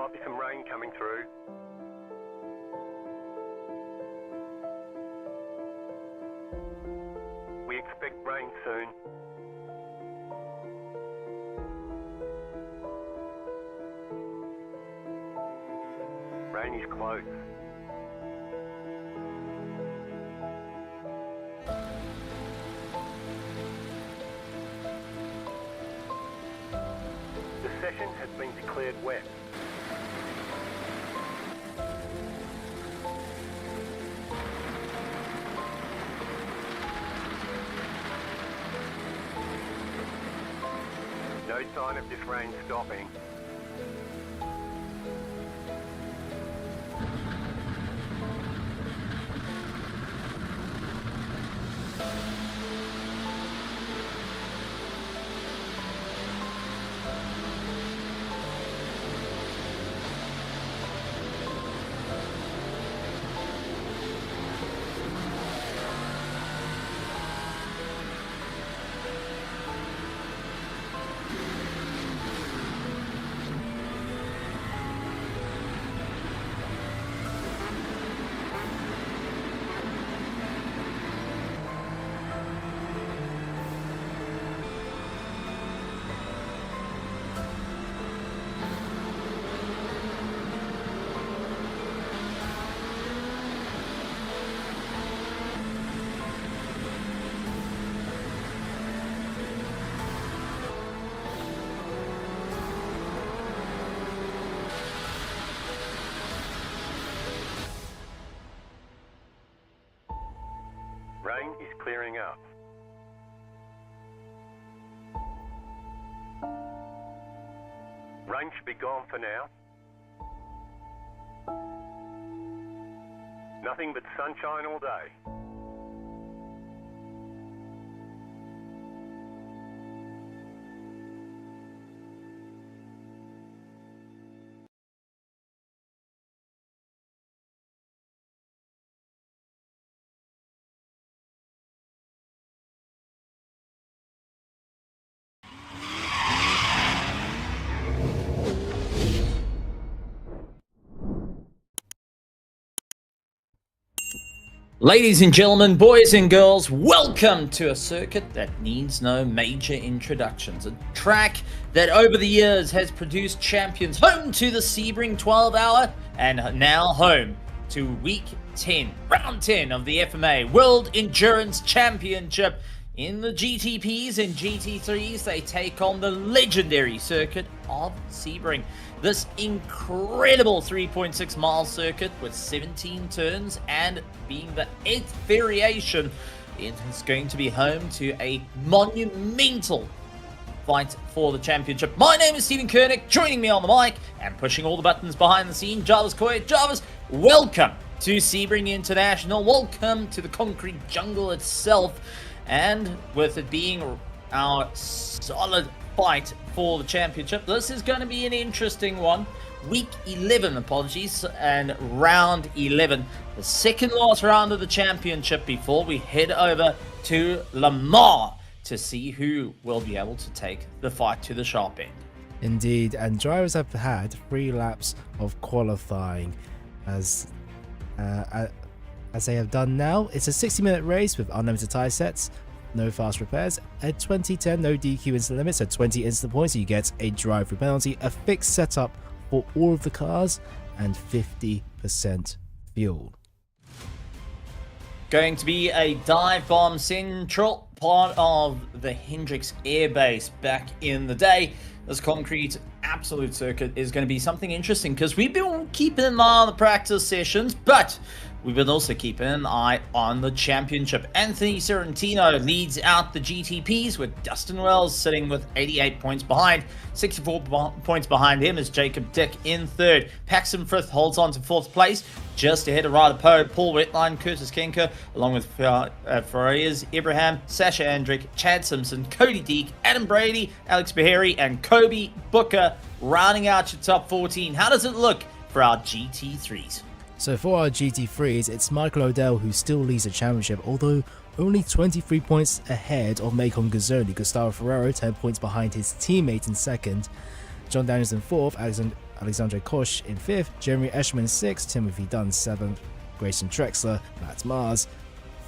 might be some rain coming through. We expect rain soon. Rain is close. The session has been declared wet. No sign of this rain stopping. Rain is clearing up. Rain should be gone for now. Nothing but sunshine all day. Ladies and gentlemen, boys and girls, welcome to a circuit that needs no major introductions. A track that over the years has produced champions, home to the SEBRING 12-hour, and now home to week 10, round 10 of the FMA World Endurance Championship. In the GTPs and GT3s, they take on the legendary circuit of SEBRING. This incredible 3.6 mile circuit with 17 turns and being the 8th variation, it is going to be home to a monumental fight for the championship. My name is Stephen Koenig, joining me on the mic and pushing all the buttons behind the scene, Jarvis Coy. Jarvis, welcome to SEBRING International. Welcome to the concrete jungle itself. And with it being our solid fight for the championship, this is going to be an interesting one. Week 11, apologies, and round 11, the second last round of the championship before we head over to Le Mans to see who will be able to take the fight to the sharp end. Indeed, and drivers have had 3 laps of qualifying as they have done now. It's a 60-minute race with unlimited tyre sets, no fast repairs, a 20-10 no DQ instant limit, so 20 instant points, so you get a drive-through penalty, a fixed setup for all of the cars, and 50% fuel. Going to be a dive bomb central part of the Hendricks Airbase back in the day. This concrete absolute circuit is going to be something interesting because we've been keeping an eye on the practice sessions, but we've been also keeping an eye on the championship. Anthony Sorrentino leads out the GTPs with Dustin Wells sitting with 88 points behind. 64 points behind him is Jacob Dick in third. Paxton Frith holds on to fourth place, just ahead of Ryder Poe, Paul Wetline, Curtis Kenker, along with Farias Ibrahim, Sasha Andrick, Chad Simpson, Cody Deek, Adam Brady, Alex Beheri, and Kobe Booker rounding out your top 14. How does it look for our GT3s? So for our GT3s, it's Michael O'Dell who still leads the championship, although only 23 points ahead of Macon Gazzoni. Gustavo Ferrero 10 points behind his teammate in second, John Daniels in fourth, Alexandre Koch in 5th, Jeremy Eschman 6th, Timothy Dunn 7th, Grayson Drexler, Matt Mars,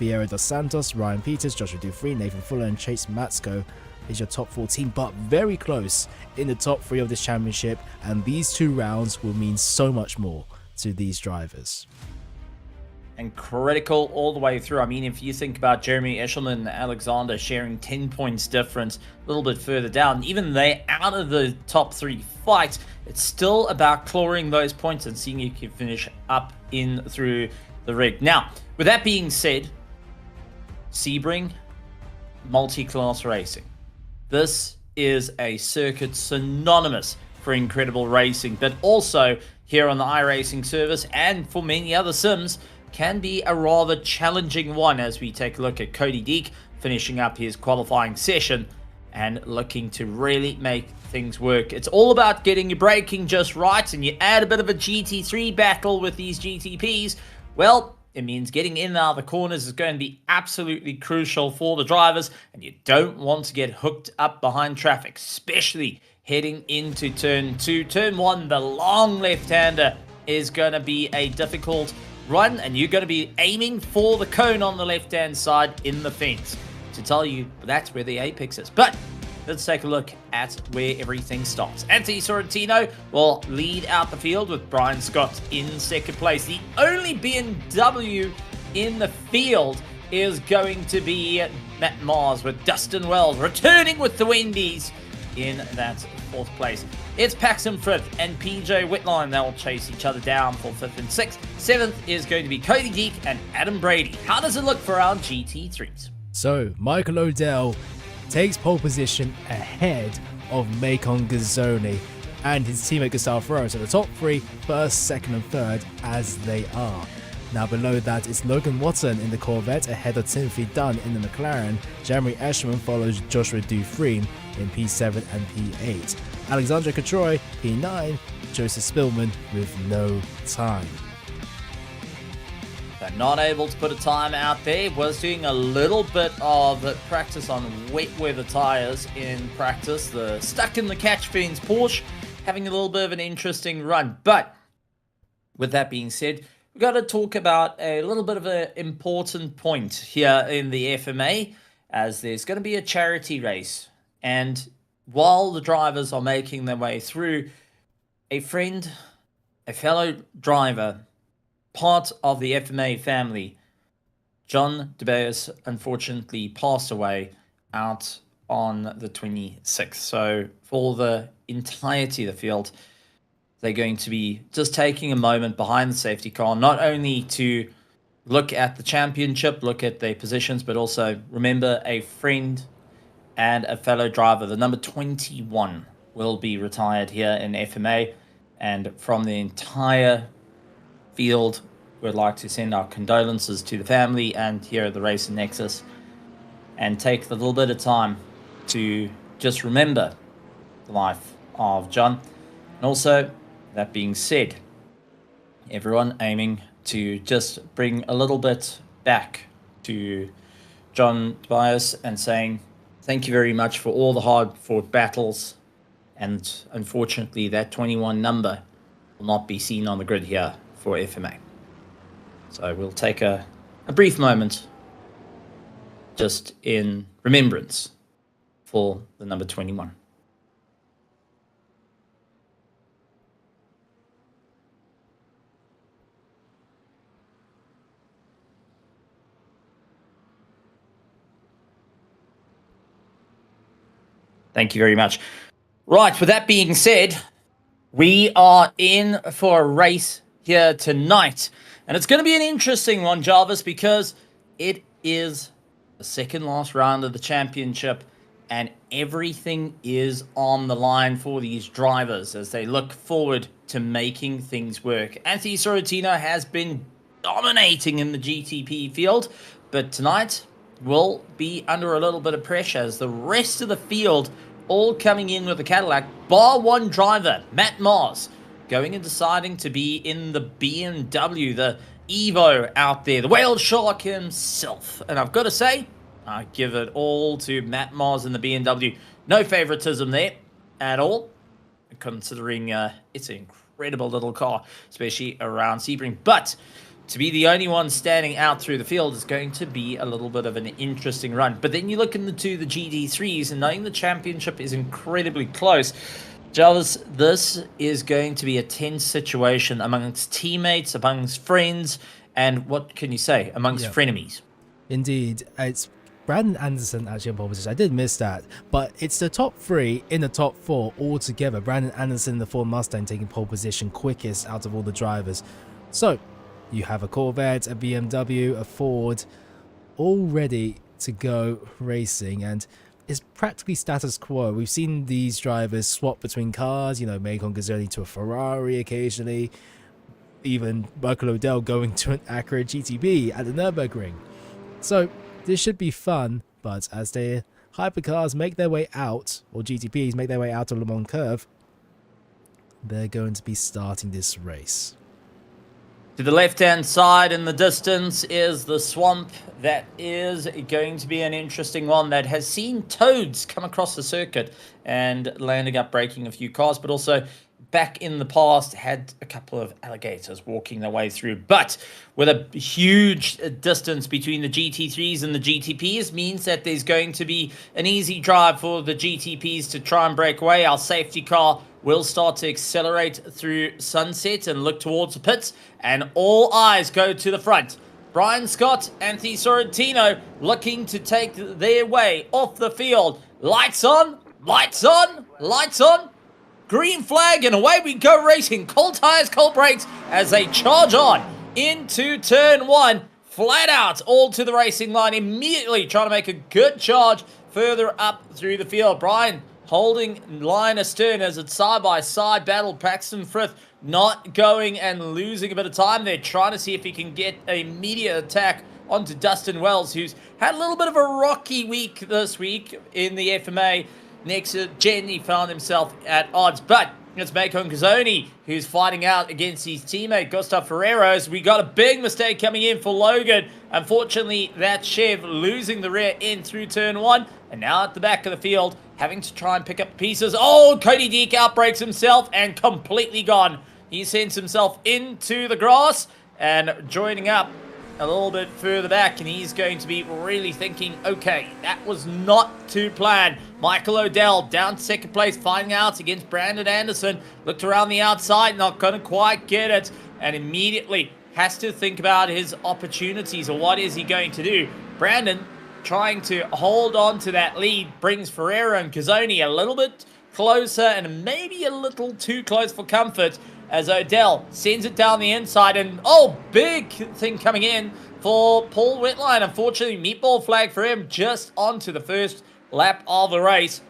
Vieira dos Santos, Ryan Peters, Joshua Dufresne, Nathan Fuller and Chase Matsko is your top 14, but very close in the top 3 of this championship, and these 2 rounds will mean so much more to these drivers. And critical all the way through. I mean, if you think about Jeremy Eshelman and Alexander sharing 10 points difference a little bit further down, even they out of the top 3 fight, it's still about clawing those points and seeing you can finish up in through the rig. Now, with that being said, Sebring multi-class racing. This is a circuit synonymous for incredible racing, but also here on the iRacing service and for many other sims, can be a rather challenging one as we take a look at Cody Deek finishing up his qualifying session and looking to really make things work. It's all about getting your braking just right, and you add a bit of a GT3 battle with these GTPs, well, it means getting in and out of the corners is going to be absolutely crucial for the drivers, and you don't want to get hooked up behind traffic, especially heading into turn 2. Turn 1, the long left-hander is going to be a difficult run, and you're going to be aiming for the cone on the left-hand side in the fence. To tell you, that's where the apex is. But let's take a look at where everything starts. Anthony Sorrentino will lead out the field with Brian Scott in 2nd place. The only BMW in the field is going to be Matt Mars, with Dustin Wells returning with the Wendy's in that 4th place. It's Paxton Frith and PJ Whitline. They'll chase each other down for 5th and 6th. 7th is going to be Cody Deek and Adam Brady. How does it look for our GT3s? So, Michael O'Dell takes pole position ahead of Macon Gazzoni and his teammate Gustavo Ferraro. So the top 3, 1st, 2nd and 3rd as they are. Now below that is Logan Watson in the Corvette ahead of Timothy Dunn in the McLaren. Jeremy Ashman follows Joshua Dufresne in P7 and P8. Alexandre Catroy, P9, Joseph Spillman with no time. They're not able to put a time out there. Was doing a little bit of practice on wet weather tires in practice. The stuck in the catch fence Porsche having a little bit of an interesting run. But with that being said, we've got to talk about a little bit of an important point here in the FMA, as there's going to be a charity race. And while the drivers are making their way through, a friend, a fellow driver, part of the FMA family, John DeBeus, unfortunately passed away out on the 26th. So for the entirety of the field, they're going to be just taking a moment behind the safety car, not only to look at the championship, look at their positions, but also remember a friend and a fellow driver. The number 21 will be retired here in FMA, and from the entire field, we'd like to send our condolences to the family and here at the Racing Nexus, and take a little bit of time to just remember the life of John. And also, that being said, everyone aiming to just bring a little bit back to John Tobias and saying thank you very much for all the hard-fought battles. And unfortunately, that 21 number will not be seen on the grid here for FMA. So we'll take a brief moment just in remembrance for the number 21. Thank you very much. Right, with that being said, we are in for a race here tonight. And it's going to be an interesting one, Jarvis, because it is the second last round of the championship, and everything is on the line for these drivers as they look forward to making things work. Anthony Sorrentino has been dominating in the GTP field, but tonight will be under a little bit of pressure as the rest of the field all coming in with a Cadillac, bar one driver, Matt Mars, going and deciding to be in the BMW, the Evo out there, the whale shark himself. And I've got to say, I give it all to Matt Mars in the BMW. No favoritism there at all. considering it's an incredible little car, especially around Sebring. But to be the only one standing out through the field is going to be a little bit of an interesting run. But then you look into the GT3s, and knowing the championship is incredibly close, Jarvis, this is going to be a tense situation amongst teammates, amongst friends, and what can you say, amongst frenemies. Indeed. It's Brandon Anderson actually on pole position. I did miss that, but it's the top 3 in the top 4 all together. Brandon Anderson, the Ford Mustang, taking pole position quickest out of all the drivers. So you have a Corvette, a BMW, a Ford, all ready to go racing, and it's practically status quo. We've seen these drivers swap between cars, you know, Macon Gazzoni to a Ferrari occasionally, even Michael O'Dell going to an Acura GTB at the Nürburgring. So this should be fun, but as the hypercars make their way out, or GTPs make their way out of Le Mans Curve, they're going to be starting this race. To the left-hand side in the distance is the swamp. That is going to be an interesting one that has seen toads come across the circuit and landing up breaking a few cars, but also back in the past had a couple of alligators walking their way through. But with a huge distance between the GT3s and the GTPs means that there's going to be an easy drive for the GTPs to try and break away. Our safety car will start to accelerate through sunset and look towards the pits, and all eyes go to the front. Brian Scott, Anthony Sorrentino looking to take their way off the field. Lights on, lights on, lights on. Green flag, and away we go racing. Cold tires, cold brakes as they charge on into turn 1. Flat out, all to the racing line. Immediately trying to make a good charge further up through the field. Brian holding line astern as it's side-by-side battle. Paxton Frith not going and losing a bit of time there, trying to see if he can get an immediate attack onto Dustin Wells, who's had a little bit of a rocky week this week in the FMA. Next to Jen, he found himself at odds, but it's Macon Gazzoni who's fighting out against his teammate, Gustav Ferreros. We got a big mistake coming in for Logan. Unfortunately, that Chev losing the rear end through turn 1, and now at the back of the field, having to try and pick up pieces. Oh, Cody Deek outbreaks himself and completely gone. He sends himself into the grass and joining up a little bit further back, and he's going to be really thinking, okay, that was not to plan. Michael O'Dell down to second place, finding out against Brandon Anderson. Looked around the outside, not going to quite get it, and immediately has to think about his opportunities, or what is he going to do. Brandon trying to hold on to that lead brings Ferreira and Gazzoni a little bit closer, and maybe a little too close for comfort, as O'Dell sends it down the inside, and oh, big thing coming in for Paul Whitline. Unfortunately, meatball flag for him just onto the first lap of the race.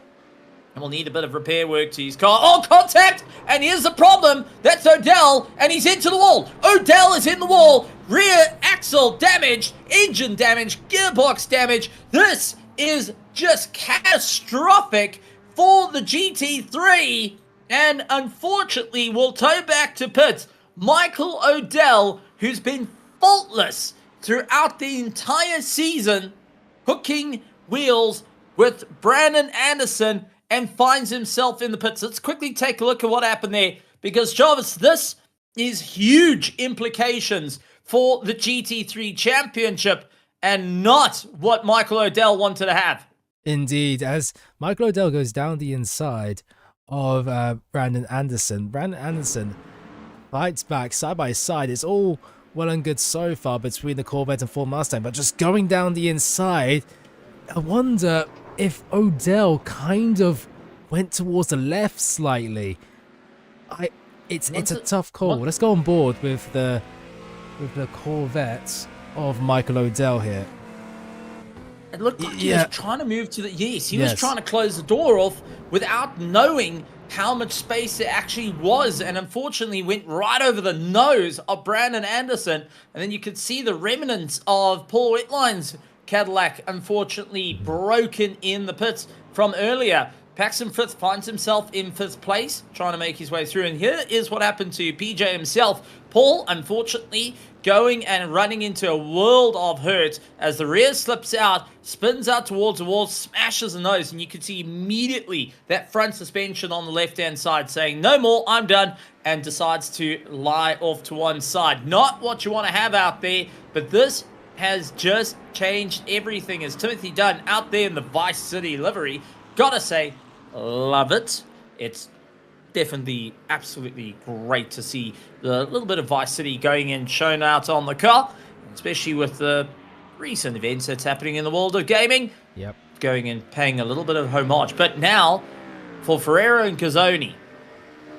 And we'll need a bit of repair work to his car. Oh, contact! And here's the problem. That's O'Dell, and he's into the wall. O'Dell is in the wall. Rear axle damage, engine damage, gearbox damage. This is just catastrophic for the GT3. And unfortunately, we'll tow back to pits Michael O'Dell, who's been faultless throughout the entire season, hooking wheels with Brandon Anderson, and finds himself in the pits. Let's quickly take a look at what happened there, because Jarvis, this is huge implications for the GT3 championship and not what Michael O'Dell wanted to have. Indeed, as Michael O'Dell goes down the inside of Brandon Anderson. Brandon Anderson fights back side by side. It's all well and good so far between the Corvette and Ford Mustang, but just going down the inside, I wonder if O'Dell kind of went towards the left slightly. It's a tough call. Let's go on board with the Corvette of Michael O'Dell here. It looked like he was trying to move to the... He was trying to close the door off without knowing how much space there actually was, and unfortunately went right over the nose of Brandon Anderson. And then you could see the remnants of Paul Whitline's Cadillac, unfortunately broken in the pits from earlier. Paxton Fifth finds himself in 5th place, trying to make his way through. And here is what happened to PJ himself. Paul, unfortunately, going and running into a world of hurt as the rear slips out, spins out towards the wall, smashes the nose, and you can see immediately that front suspension on the left-hand side saying, no more, I'm done, and decides to lie off to one side. Not what you want to have out there, but this has just changed everything as Timothy Dunn out there in the Vice City livery. Gotta say, love it. It's definitely absolutely great to see the little bit of Vice City going in, shown out on the car, especially with the recent events that's happening in the world of gaming. Yep. Going and paying a little bit of homage. But now, for Ferrero and Gazzoni,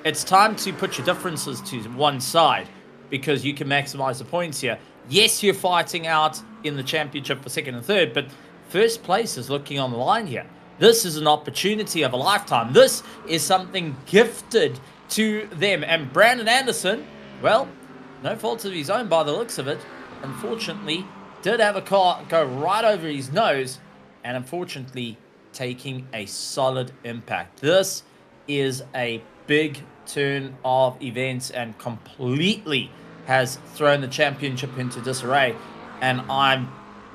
it's time to put your differences to one side because you can maximize the points here. Yes, you're fighting out in the championship for 2nd and 3rd, but 1st place is looking on the line here. This is an opportunity of a lifetime. This is something gifted to them. And Brandon Anderson, well, no fault of his own by the looks of it, unfortunately, did have a car go right over his nose and unfortunately taking a solid impact. This is a big turn of events and completely has thrown the championship into disarray. And I'm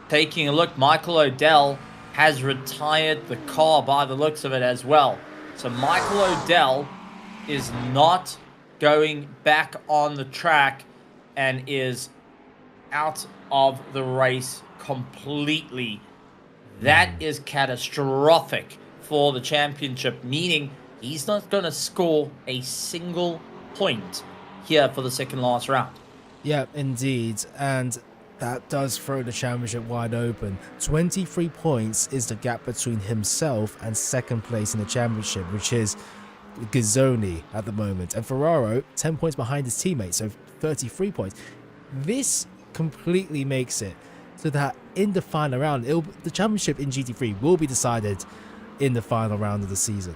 taking a look. Michael O'Dell has retired the car by the looks of it as well. So Michael O'Dell is not going back on the track and is out of the race completely. That is catastrophic for the championship, meaning he's not going to score a single point here for the second last round. Yeah, indeed. And that does throw the championship wide open. 23 points is the gap between himself and 2nd place in the championship, which is Gazzoni at the moment. And Ferraro, 10 points behind his teammate, so 33 points. This completely makes it so that in the final round, the championship in GT3 will be decided in the final round of the season.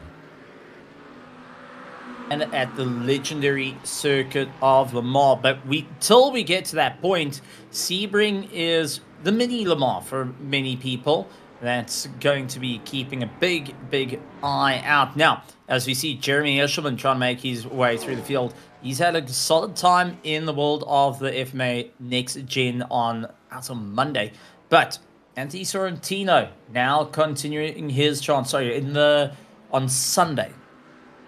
And at the legendary circuit of Le Mans. But till we get to that point, Sebring is the mini Le Mans for many people. That's going to be keeping a big, big eye out. Now, as we see Jeremy Eshelman trying to make his way through the field, he's had a solid time in the world of the FMA Next Gen on Monday. But Anthony Sorrentino now continuing his chance. On Sunday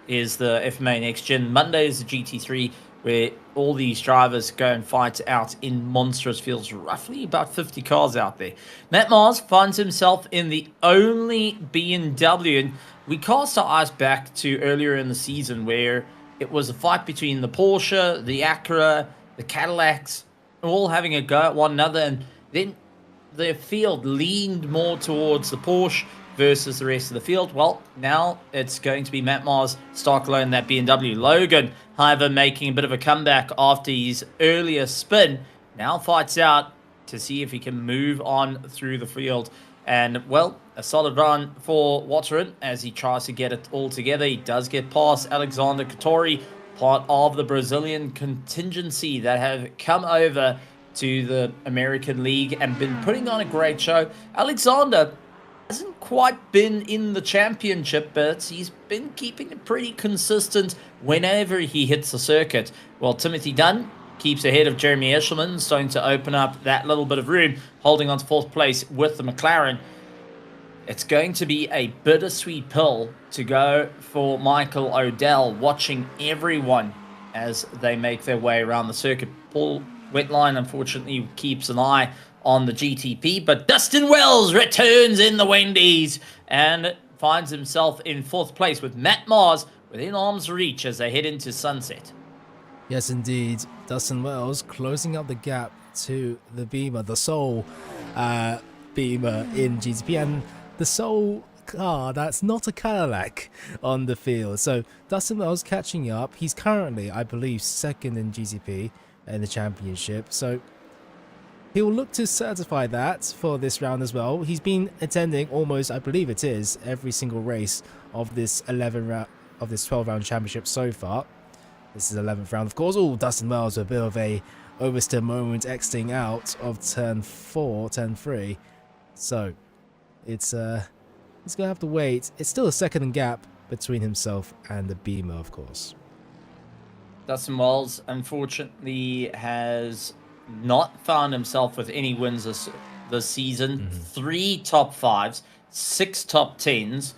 is the FMA Next Gen. Monday is the GT3, where all these drivers go and fight out in monstrous fields, roughly about 50 cars out there. Matt Mars finds himself in the only BMW, and we cast our eyes back to earlier in the season where it was a fight between the Porsche, the Acura, the Cadillacs, all having a go at one another, and then the field leaned more towards the Porsche versus the rest of the field. Well, now it's going to be Matt Mars, Stark alone, that BMW. Logan, however, making a bit of a comeback after his earlier spin, now fights out to see if he can move on through the field. And, well, a solid run for Watterin as he tries to get it all together. He does get past Alexander Katori, part of the Brazilian contingency that have come over to the American League and been putting on a great show. Alexander hasn't quite been in the championship, but he's been keeping it pretty consistent whenever he hits the circuit. Well, Timothy Dunn keeps ahead of Jeremy Eshelman, starting to open up that little bit of room, holding on to 4th place with the McLaren. It's going to be a bittersweet pill to go for Michael O'Dell, watching everyone as they make their way around the circuit. Paul Wetline, unfortunately, keeps an eye on the GTP, but Dustin Wells returns in the Wendy's and finds himself in 4th place with Matt Mars within arm's reach as they head into sunset. Yes, indeed. Dustin Wells closing up the gap to the Beamer, the sole Beamer in GTP, and the sole car that's not a Cadillac on the field. So Dustin Wells catching up. He's currently, I believe, 2nd in GTP in the championship. So he'll look to certify that for this round as well. He's been attending almost, I believe it is, every single race of this 12-round championship so far. This is 11th round, of course. Oh, Dustin Wells with a bit of a oversteer moment, exiting out of turn 3. So it's gonna have to wait. It's still a 2nd gap between himself and the Beamer, of course. Dustin Wells, unfortunately, has not found himself with any wins this season. 3 top 5s, 6 top 10s.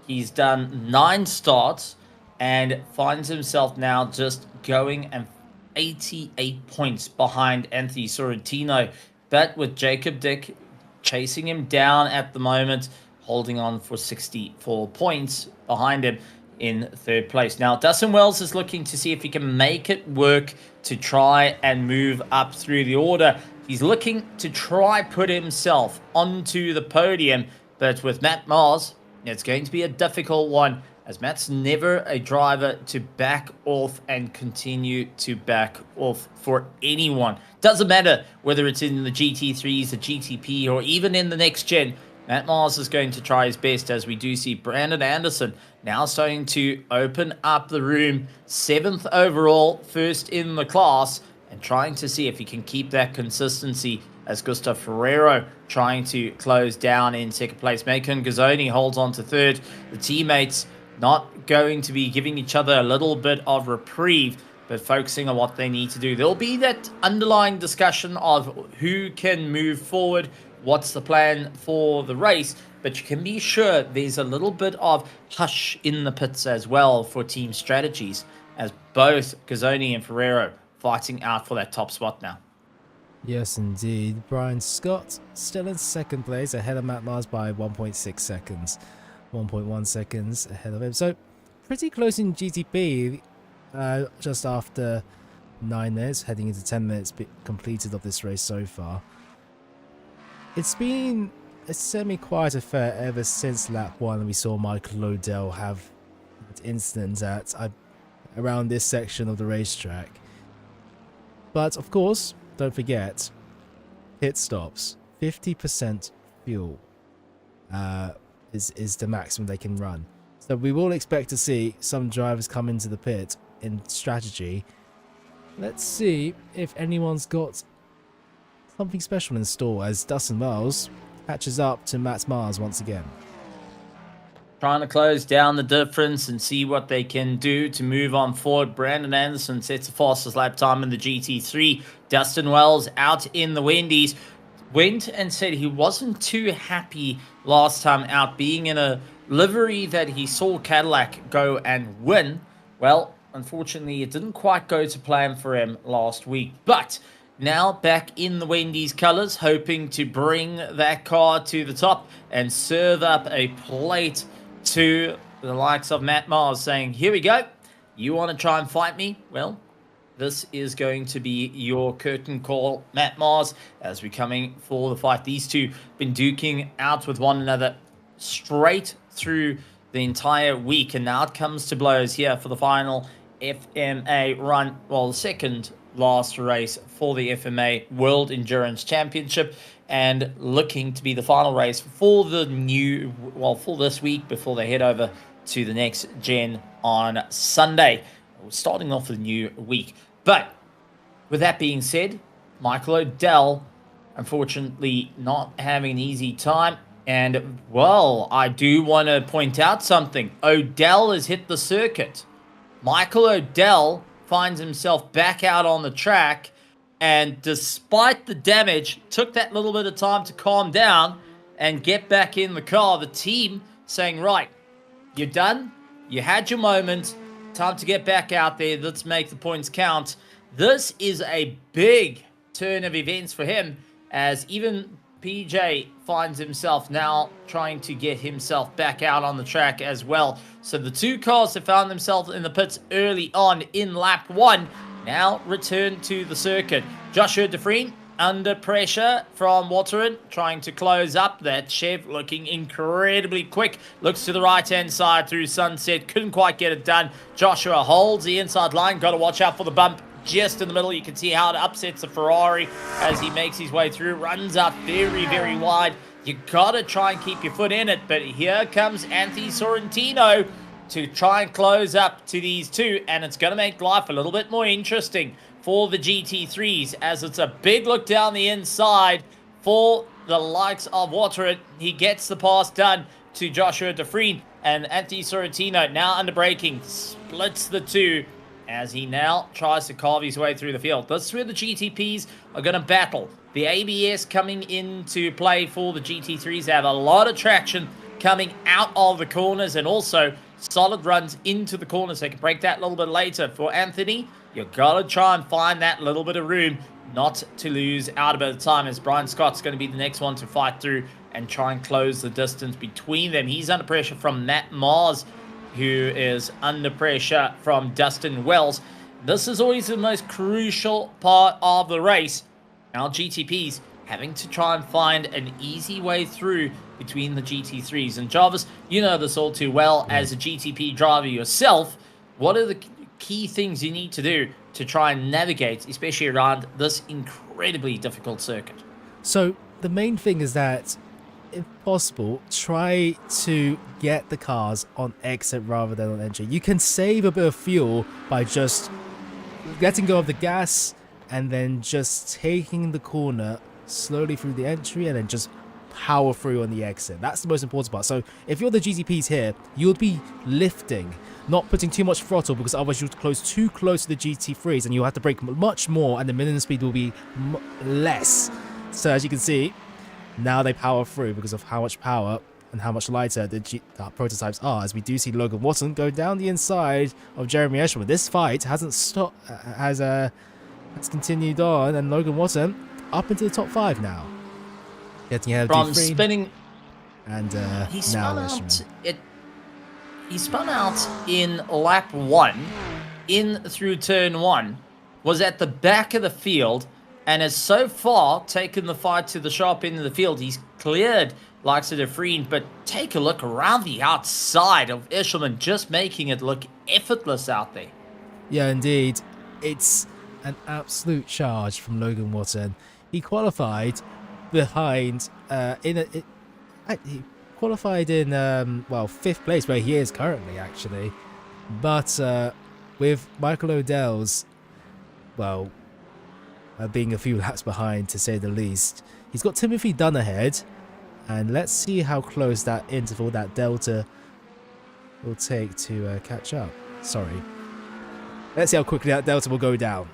He's done 9 starts and finds himself now just going and 88 points behind Anthony Sorrentino. But with Jacob Dick chasing him down at the moment, holding on for 64 points behind him in 3rd place. Now, Dustin Wells is looking to see if he can make it work to try and move up through the order. He's looking to try put himself onto the podium, but with Matt Mars, it's going to be a difficult one, as Matt's never a driver to back off and continue to back off for anyone. Doesn't matter whether it's in the GT3s, the GTP, or even in the next gen. Matt Mars is going to try his best, as we do see Brandon Anderson now starting to open up the room. 7th overall, 1st in the class, and trying to see if he can keep that consistency, as Gustav Ferrero trying to close down in 2nd place. Macon Gazzoni holds on to 3rd. The teammates not going to be giving each other a little bit of reprieve, but focusing on what they need to do. There'll be that underlying discussion of who can move forward, what's the plan for the race, but you can be sure there's a little bit of hush in the pits as well for team strategies, as both Gazzoni and Ferrero fighting out for that top spot now. Yes, indeed. Brian Scott still in 2nd place, ahead of Matt Mars by 1.6 seconds. 1.1 seconds ahead of him. So, pretty close in GTP, just after 9 minutes, heading into 10 minutes completed of this race so far. It's been a semi-quiet affair ever since lap 1. We saw Michael Odell have an incident around this section of the racetrack. But, of course, don't forget, pit stops. 50% fuel is the maximum they can run. So we will expect to see some drivers come into the pit in strategy. Let's see if anyone's got something special in store, as Dustin Wells catches up to Matt Mars once again. Trying to close down the difference and see what they can do to move on forward. Brandon Anderson sets the fastest lap time in the GT3. Dustin Wells out in the Wendy's went and said he wasn't too happy last time out, being in a livery that he saw Cadillac go and win. Well, unfortunately, it didn't quite go to plan for him last week, but now back in the Wendy's colors, hoping to bring that car to the top and serve up a plate to the likes of Matt Mars, saying, here we go, you want to try and fight me? Well, this is going to be your curtain call, Matt Mars, as we're coming for the fight. These two been duking out with one another straight through the entire week, and now it comes to blows here for the final FMA run, well, the second last race for the FMA World Endurance Championship, and looking to be the final race for the new, well, for this week before they head over to the next gen on Sunday, starting off the new week. But with that being said, Michael Odell, unfortunately, not having an easy time. And, well, I do want to point out something. Odell has hit the circuit. Michael Odell finds himself back out on the track, and despite the damage, took that little bit of time to calm down and get back in the car. The team saying, right, you're done. You had your moment. Time to get back out there. Let's make the points count. This is a big turn of events for him, as even PJ finds himself now trying to get himself back out on the track as well. So the two cars that found themselves in the pits early on in lap 1 now return to the circuit. Joshua Defreen under pressure from Watering, trying to close up. That Chev looking incredibly quick. Looks to the right-hand side through Sunset. Couldn't quite get it done. Joshua holds the inside line. Got to watch out for the bump just in the middle. You can see how it upsets the Ferrari as he makes his way through. Runs up very, very wide. You got to try and keep your foot in it. But here comes Anthony Sorrentino to try and close up to these two. And it's going to make life a little bit more interesting for the GT3s, as it's a big look down the inside for the likes of Water. He gets the pass done to Joshua Defreen, And Anthony Sorrentino now under braking, splits the two as he now tries to carve his way through the field. This is where the GTPs are going to battle. The ABS coming into play for the GT3s. They have a lot of traction coming out of the corners and also solid runs into the corners. They can break that a little bit later. For Anthony, you've got to try and find that little bit of room not to lose out a bit of time, as Brian Scott's going to be the next one to fight through and try and close the distance between them. He's under pressure from Matt Mars, who is under pressure from Dustin Wells. This is always the most crucial part of the race. Now GTPs having to try and find an easy way through between the GT3s. And Jarvis, you know this all too well as a GTP driver yourself. What are the key things you need to do to try and navigate, especially around this incredibly difficult circuit? So the main thing is that, if possible, try to get the cars on exit rather than on entry. You can save a bit of fuel by just letting go of the gas and then just taking the corner slowly through the entry and then just power through on the exit. That's the most important part. So if you're the GTPs here, you'll be lifting, not putting too much throttle, because otherwise you'll close too close to the GT3s and you'll have to brake much more and the minimum speed will be less. So as you can see, now they power through because of how much power and how much lighter the prototypes are, as we do see Logan Watson go down the inside of Jeremy Eschelman. This fight hasn't stopped, has continued on, and Logan Watson up into the top 5 now. Getting ahead from of spinning, and he now spun out. Eschelman. He spun out in lap 1, in through turn 1, was at the back of the field, and has so far taken the fight to the sharp end of the field. He's cleared likes of Freedom, but take a look around the outside of Eschelman, just making it look effortless out there. Yeah, indeed. It's an absolute charge from Logan Watson. He qualified behind he qualified in well, 5th place, where he is currently actually, but with Michael O'Dell's, well, being a few laps behind to say the least. He's got Timothy Dunn ahead, and let's see how close that interval, that delta, will take to catch up. Sorry, let's see how quickly that delta will go down.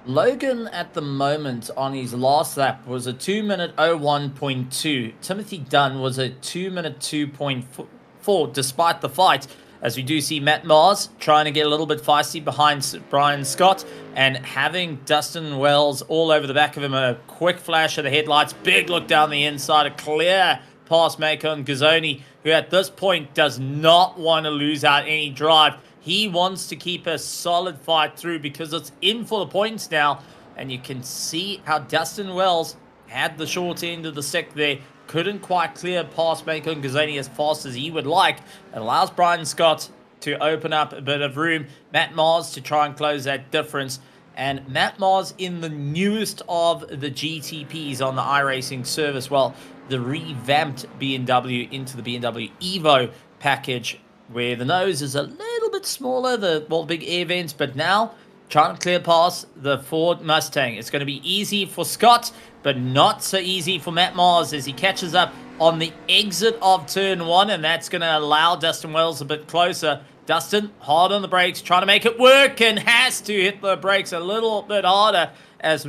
Logan at the moment on his last lap was a 2-minute 01.2. Timothy Dunn was a 2-minute 2.4 despite the fight, as we do see Matt Mars trying to get a little bit feisty behind Brian Scott and having Dustin Wells all over the back of him. A quick flash of the headlights, big look down the inside, a clear past Macon Gazzoni, who at this point does not want to lose out any drive. He wants to keep a solid fight through because it's in for the points now. And you can see how Dustin Wells had the short end of the stick there. Couldn't quite clear past Macon Gazzoni as fast as he would like. It allows Brian Scott to open up a bit of room. Matt Mars to try and close that difference. And Matt Mars in the newest of the GTPs on the iRacing service. Well, the revamped BMW into the BMW Evo package, where the nose is a little bit smaller, the big air vents, but now trying to clear past the Ford Mustang. It's going to be easy for Scott, but not so easy for Matt Mars as he catches up on the exit of turn 1, and that's going to allow Dustin Wells a bit closer. Dustin, hard on the brakes, trying to make it work, and has to hit the brakes a little bit harder, as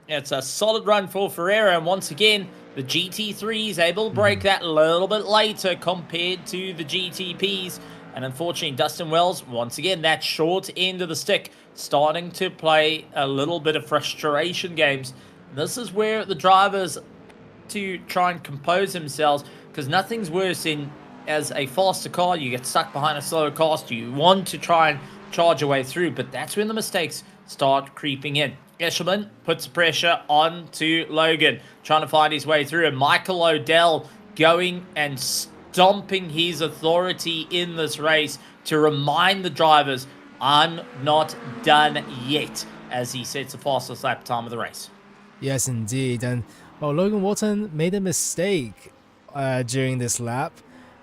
it's a solid run for Ferreira. And once again, the GT3 is able to break that a little bit later compared to the GTPs. And unfortunately, Dustin Wells, once again, that short end of the stick, starting to play a little bit of frustration games. This is where the drivers to try and compose themselves, because nothing's worse in, as a faster car, you get stuck behind a slower car, so you want to try and charge your way through, but that's when the mistakes start creeping in. Eschelman puts pressure on to Logan, trying to find his way through, and Michael O'Dell going and stomping his authority in this race to remind the drivers, I'm not done yet, as he sets the fastest lap time of the race. Yes, indeed. And well, Logan Watson made a mistake during this lap,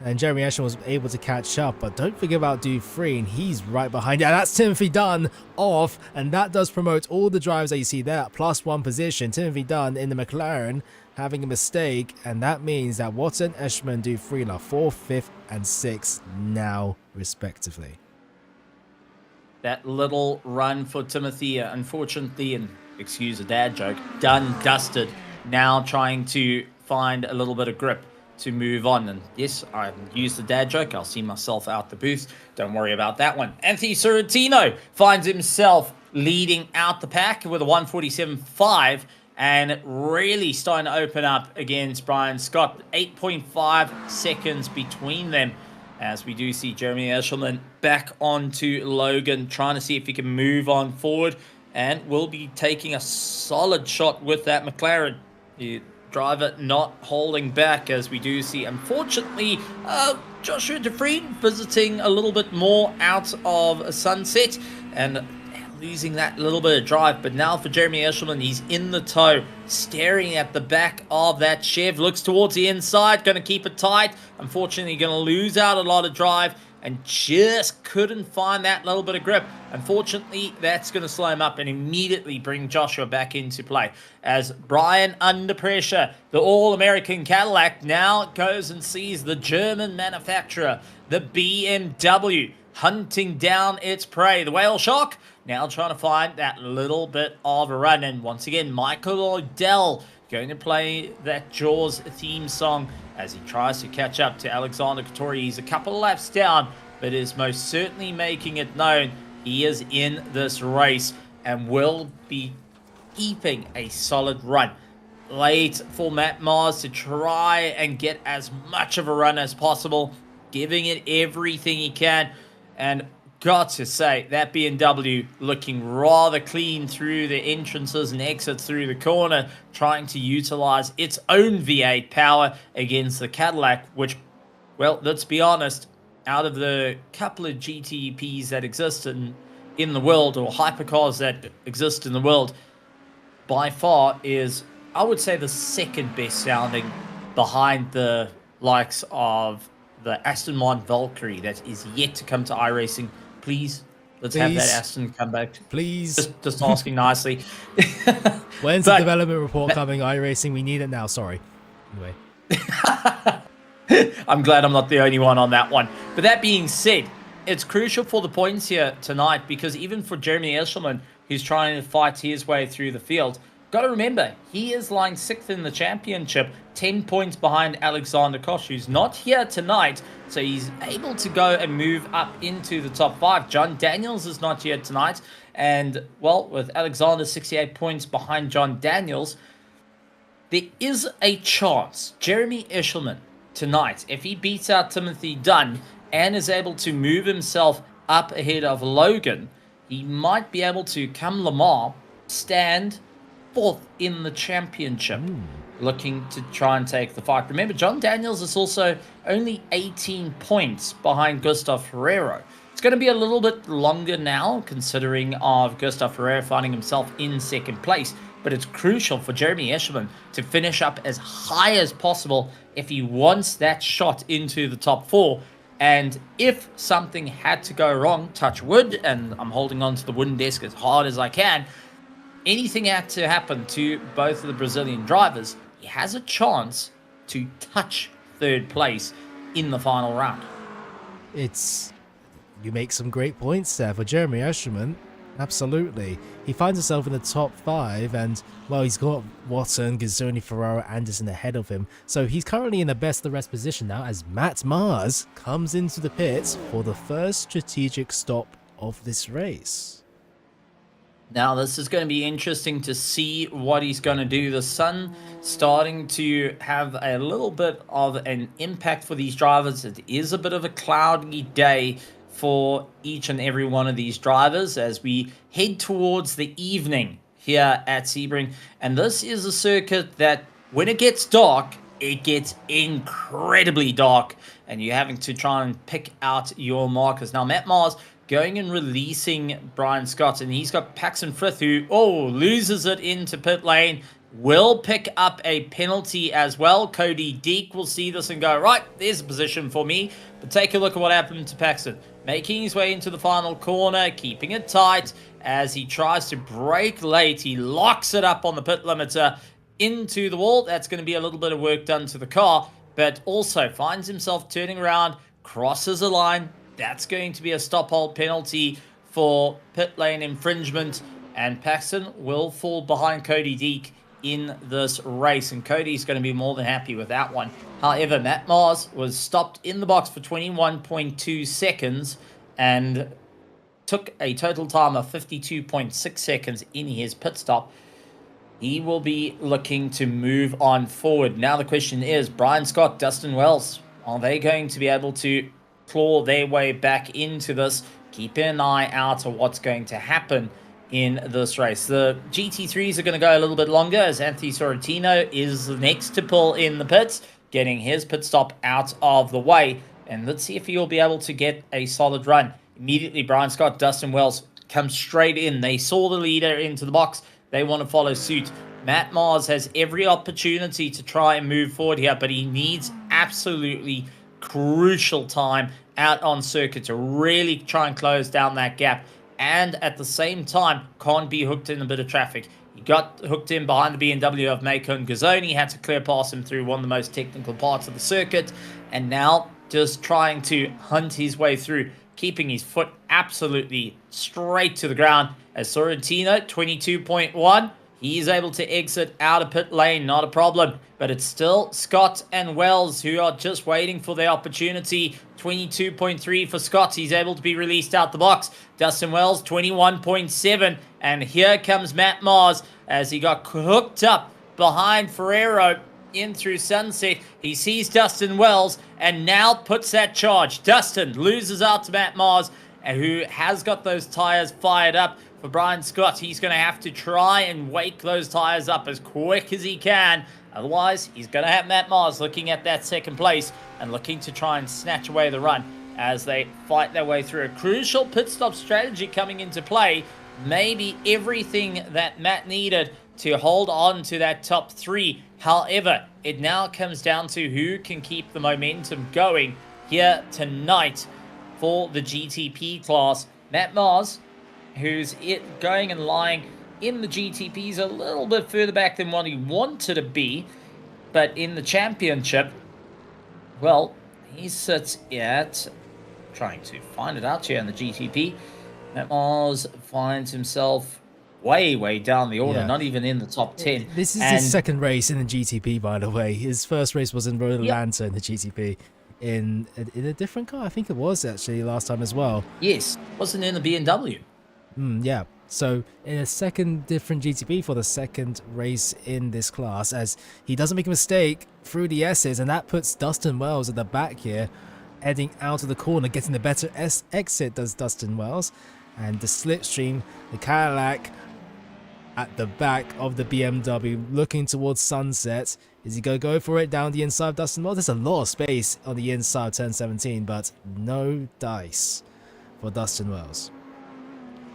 and Jeremy Eschelman was able to catch up. But don't forget about Dufresne. He's right behind. Yeah, that's Timothy Dunn off, and that does promote all the drivers that you see there at +1 position. Timothy Dunn in the McLaren having a mistake, and that means that Watson and Eschman do 3-4, 5th, and 6th now, respectively. That little run for Timothy, unfortunately, and excuse a dad joke, done, dusted. Now trying to find a little bit of grip to move on. And yes, I used the dad joke. I'll see myself out the booth. Don't worry about that one. Anthony Sorrentino finds himself leading out the pack with a 147.5 and really starting to open up against Brian Scott. 8.5 seconds between them, as we do see Jeremy Eshelman back onto Logan, trying to see if he can move on forward, and will be taking a solid shot with that McLaren. The driver not holding back, as we do see, unfortunately, Joshua DeFreed visiting a little bit more out of Sunset and losing that little bit of drive. But now for Jeremy Eshelman, he's in the tow, staring at the back of that Chev, looks towards the inside, going to keep it tight. Unfortunately, going to lose out a lot of drive and just couldn't find that little bit of grip. Unfortunately, that's going to slow him up and immediately bring Joshua back into play. As Brian, under pressure, the All-American Cadillac now goes and sees the German manufacturer, the BMW, hunting down its prey. The Whale Shark now trying to find that little bit of a run. And once again, Michael Odell going to play that Jaws theme song as he tries to catch up to Alexander Couture. He's a couple of laps down, but is most certainly making it known he is in this race and will be keeping a solid run. Late for Matt Mars to try and get as much of a run as possible, giving it everything he can. And got to say, that BMW looking rather clean through the entrances and exits through the corner, trying to utilize its own V8 power against the Cadillac, which, well, let's be honest, out of the couple of GTPs that exist in the world, or hypercars that exist in the world, by far is, I would say, the second best sounding behind the likes of the Aston Martin Valkyrie that is yet to come to iRacing. Please, let's have that Aston come back. Please. Just asking nicely. When's the development report coming? iRacing, we need it now. Sorry. Anyway. I'm glad I'm not the only one on that one. But that being said, it's crucial for the points here tonight, because even for Jeremy Eshelman, who's trying to fight his way through the field, got to remember, he is lying 6th in the championship, 10 points behind Alexander Koch, who's not here tonight, so he's able to go and move up into the top 5. John Daniels is not here tonight, and, well, with Alexander 68 points behind John Daniels, there is a chance Jeremy Eshelman tonight, if he beats out Timothy Dunn and is able to move himself up ahead of Logan, he might be able to, come Le Mans, stand 4th in the championship, looking to try and take the fight. Remember, John Daniels is also only 18 points behind Gustav Ferrero. It's going to be a little bit longer now, considering of Gustav Ferrero finding himself in 2nd place, but it's crucial for Jeremy Eshelman to finish up as high as possible if he wants that shot into the top 4. And if something had to go wrong, touch wood, and I'm holding on to the wooden desk as hard as I can, anything had to happen to both of the Brazilian drivers, he has a chance to touch 3rd place in the final round. You make some great points there for Jeremy Eshelman. Absolutely. He finds himself in the top 5, and, well, he's got Watson, Gazzoni, Ferraro, Anderson ahead of him. So he's currently in the best of the rest position now as Matt Mars comes into the pits for the first strategic stop of this race. Now, this is going to be interesting to see what he's going to do. The sun starting to have a little bit of an impact for these drivers. It is a bit of a cloudy day for each and every one of these drivers as we head towards the evening here at Sebring. And this is a circuit that, when it gets dark, it gets incredibly dark, and you're having to try and pick out your markers. Now, Matt Mars going and releasing Brian Scott, and he's got Paxton Frith, who, loses it into pit lane, will pick up a penalty as well. Cody Deek will see this and go, right, there's a position for me. But take a look at what happened to Paxton. Making his way into the final corner, keeping it tight as he tries to brake late. He locks it up on the pit limiter, into the wall. That's going to be a little bit of work done to the car, but also finds himself turning around, crosses a line. That's going to be a stop hold penalty for pit lane infringement, and Paxton will fall behind Cody Deek in this race, and Cody's going to be more than happy with that one. However, Matt Mars was stopped in the box for 21.2 seconds and took a total time of 52.6 seconds in his pit stop. He will be looking to move on forward. Now the question is, Brian Scott, Dustin Wells, are they going to be able to claw their way back into this? Keep an eye out on what's going to happen in this race. The GT3s are going to go a little bit longer as Anthony Sorrentino is next to pull in the pits, getting his pit stop out of the way. And let's see if he'll be able to get a solid run. Immediately, Brian Scott, Dustin Wells come straight in. They saw the leader into the box. They want to follow suit. Matt Mars has every opportunity to try and move forward here, but he needs absolutely crucial time out on circuit to really try and close down that gap, and at the same time can't be hooked in a bit of traffic. He got hooked in behind the BMW of Macon Gazzoni, had to clear past him through one of the most technical parts of the circuit, and now just trying to hunt his way through, keeping his foot absolutely straight to the ground as Sorrentino, 22.1, he's able to exit out of pit lane, not a problem. But it's still Scott and Wells who are just waiting for their opportunity. 22.3 for Scott. He's able to be released out the box. Dustin Wells, 21.7. And here comes Matt Mars as he got hooked up behind Ferrero in through Sunset. He sees Dustin Wells and now puts that charge. Dustin loses out to Matt Mars, who has got those tires fired up. For Brian Scott, he's going to have to try and wake those tires up as quick as he can. Otherwise, he's going to have Matt Mars looking at that second place and looking to try and snatch away the run as they fight their way through. A crucial pit stop strategy coming into play. Maybe everything that Matt needed to hold on to that top three. However, it now comes down to who can keep the momentum going here tonight for the GTP class. Matt Mars, who's going and lying in the GTPs a little bit further back than what he wanted to be, but in the championship, well, he sits at, trying to find it out here in the GTP, Matt Mars finds himself way down the order, not even in the top 10. This is his second race in the GTP, by the way. His first race was in Road Atlanta in the GTP. In a different car, I think it was actually last time as well. Yes, wasn't in the BMW. Yeah, so in a second different GTP for the second race in this class, as he doesn't make a mistake through the S's, and that puts Dustin Wells at the back here, heading out of the corner, getting the better exit does Dustin Wells, and the slipstream, the Cadillac at the back of the BMW, looking towards Sunset. Is he going to go for it down the inside of Dustin Wells? There's a lot of space on the inside of turn 17, but no dice for Dustin Wells.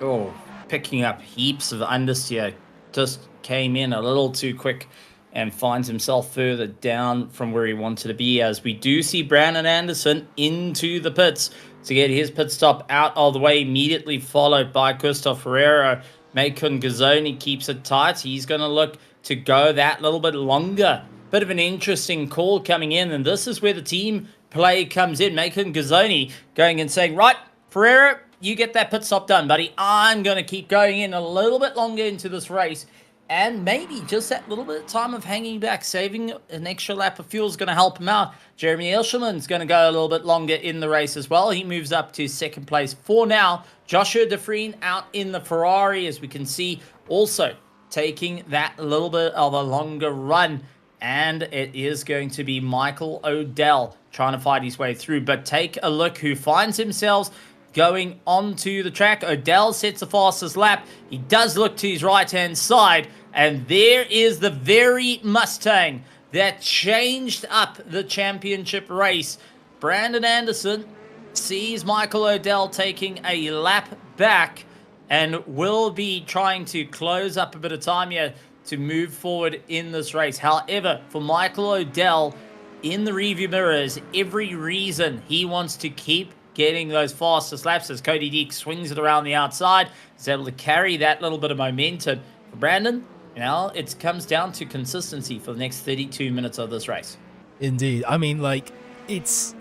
Oh, picking up heaps of understeer. Just came in a little too quick and finds himself further down from where he wanted to be, as we do see Brandon Anderson into the pits to get his pit stop out of the way, immediately followed by Christoph Ferrero. Macon Gazzoni keeps it tight. He's going to look to go that little bit longer. Bit of an interesting call coming in, and this is where the team play comes in. Macon Gazzoni going and saying, right, Ferrero, you get that pit stop done, buddy. I'm going to keep going in a little bit longer into this race. And maybe just that little bit of time of hanging back, saving an extra lap of fuel is going to help him out. Jeremy Elsherman's going to go a little bit longer in the race as well. He moves up to second place for now. Joshua DeFreen out in the Ferrari, as we can see, also taking that little bit of a longer run. And it is going to be Michael Odell trying to fight his way through. But take a look who finds himself going onto the track. Odell sets the fastest lap. He does look to his right-hand side, and there is the very Mustang that changed up the championship race. Brandon Anderson sees Michael Odell taking a lap back and will be trying to close up a bit of time here to move forward in this race. However, for Michael Odell, in the rearview mirrors, every reason he wants to keep getting those fastest laps as Cody Deek swings it around the outside. He's able to carry that little bit of momentum. For Brandon, Now it comes down to consistency for the next 32 minutes of this race. Indeed. I mean, like, it's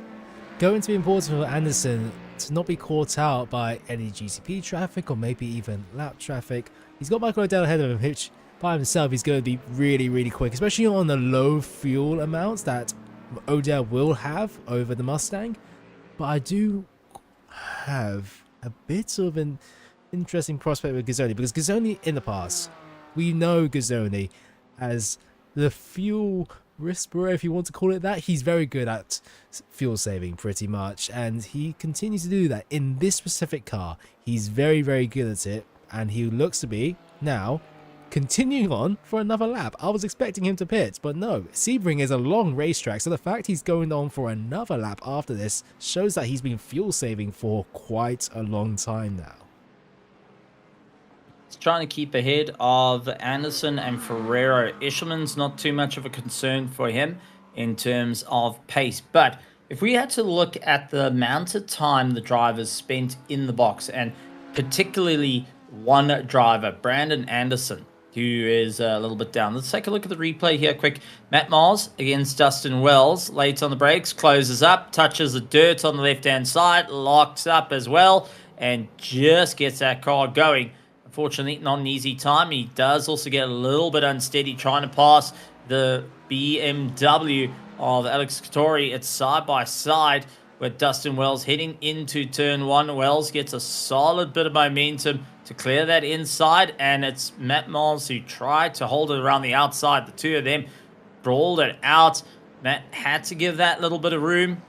going to be important for Anderson to not be caught out by any GCP traffic or maybe even lap traffic. He's got Michael O'Dell ahead of him, which by himself he's going to be really, really quick, especially on the low fuel amounts that O'Dell will have over the Mustang. But I do have a bit of an interesting prospect with Gazzoni, because Gazzoni in the past, we know Gazzoni as the fuel whisperer, if you want to call it that. He's very good at fuel saving pretty much, and he continues to do that. In this specific car, he's very, very good at it, and he looks to be now continuing on for another lap. I was expecting him to pit, but no. Sebring is a long racetrack, so the fact he's going on for another lap after this shows that he's been fuel saving for quite a long time now. He's trying to keep ahead of Anderson and Ferrero. Eshelman's not too much of a concern for him in terms of pace, but if we had to look at the amount of time the drivers spent in the box, and particularly one driver, Brandon Anderson, who is a little bit down. Let's take a look at the replay here quick. Matt Mars against Dustin Wells, late on the brakes, closes up, touches the dirt on the left-hand side, locks up as well, and just gets that car going. Unfortunately, not an easy time. He does also get a little bit unsteady trying to pass the BMW of Alex Castori. It's side by side with Dustin Wells heading into turn one. Wells gets a solid bit of momentum to clear that inside, and it's Matt Mars who tried to hold it around the outside. The two of them brawled it out. Matt had to give that little bit of room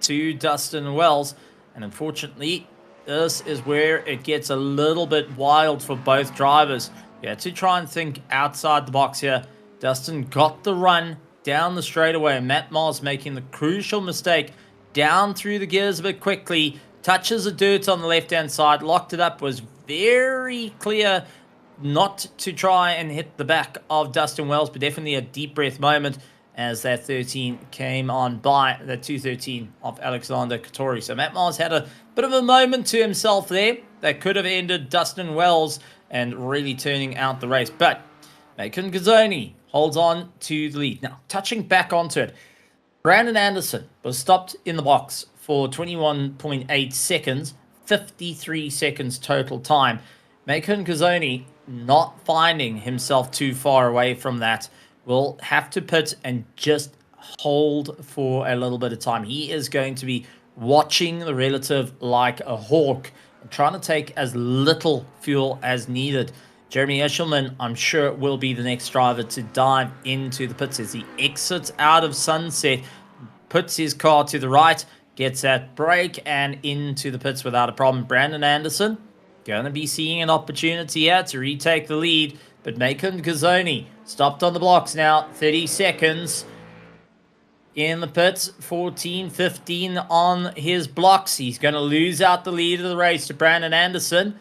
to Dustin Wells, and unfortunately, this is where it gets a little bit wild for both drivers. You had to try and think outside the box here. Dustin got the run down the straightaway. Matt Mars making the crucial mistake down through the gears a bit quickly. Touches the dirt on the left-hand side. Locked it up. Was very clear not to try and hit the back of Dustin Wells, but definitely a deep breath moment as that 13 came on by, the 213 of Alexander Castori. So Matt Mars had a bit of a moment to himself there that could have ended Dustin Wells and really turning out the race. But Macon Gazzoni holds on to the lead. Now, touching back onto it, Brandon Anderson was stopped in the box for 21.8 seconds, 53 seconds total time. Macon Gazzoni not finding himself too far away from that, will have to pit and just hold for a little bit of time. He is going to be watching the relative like a hawk, and trying to take as little fuel as needed. Jeremy Eshelman, I'm sure, will be the next driver to dive into the pits as he exits out of Sunset, puts his car to the right, gets that brake, and into the pits without a problem. Brandon Anderson going to be seeing an opportunity here to retake the lead, but Macon Gazzoni stopped on the blocks now, 30 seconds in the pits, 14-15 on his blocks. He's going to lose out the lead of the race to Brandon Anderson.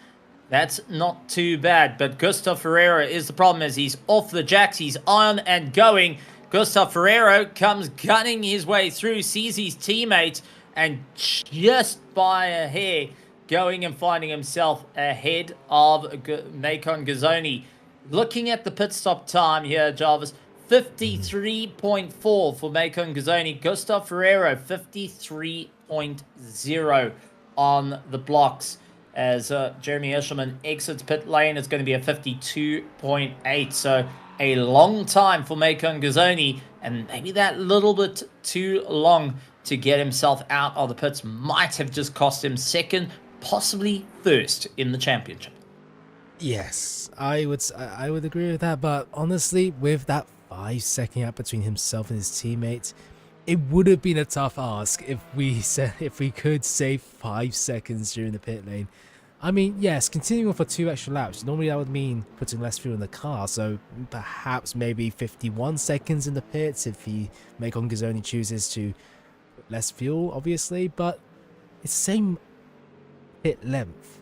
That's not too bad, but Gustav Ferreira is the problem as he's off the jacks. He's on and going. Gustav Ferreira comes gunning his way through, sees his teammate, and just by a hair going and finding himself ahead of Macon Gazzoni. Looking at the pit stop time here, Jarvis, 53.4 for Macon Gazzoni. Gustav Ferreira, 53.0 on the blocks. As Jeremy Eshelman exits pit lane, it's going to be a 52.8. So a long time for Macon Gazzoni, and maybe that little bit too long to get himself out of the pits might have just cost him second, possibly first in the championship. Yes, I would agree with that, but honestly, with that 5-second gap between himself and his teammate, it would have been a tough ask if we could save 5 seconds during the pit lane. I mean, yes, continuing on for 2 extra laps, normally that would mean putting less fuel in the car, so perhaps maybe 51 seconds in the pits if Macon Gazzoni chooses to put less fuel, obviously, but it's the same pit length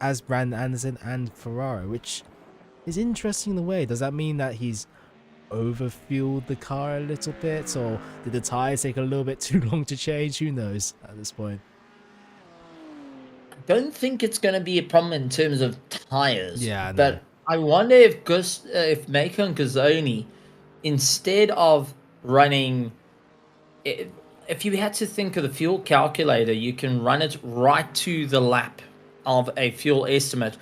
as Brandon Anderson and Ferraro, which is interesting in a way. Does that mean that he's overfueled the car a little bit, or did the tires take a little bit too long to change? Who knows at this point? I don't think it's going to be a problem in terms of tires. Yeah, no. But I wonder if Mako and Gazzoni, instead of running, if you had to think of the fuel calculator, you can run it right to the lap of a fuel estimate,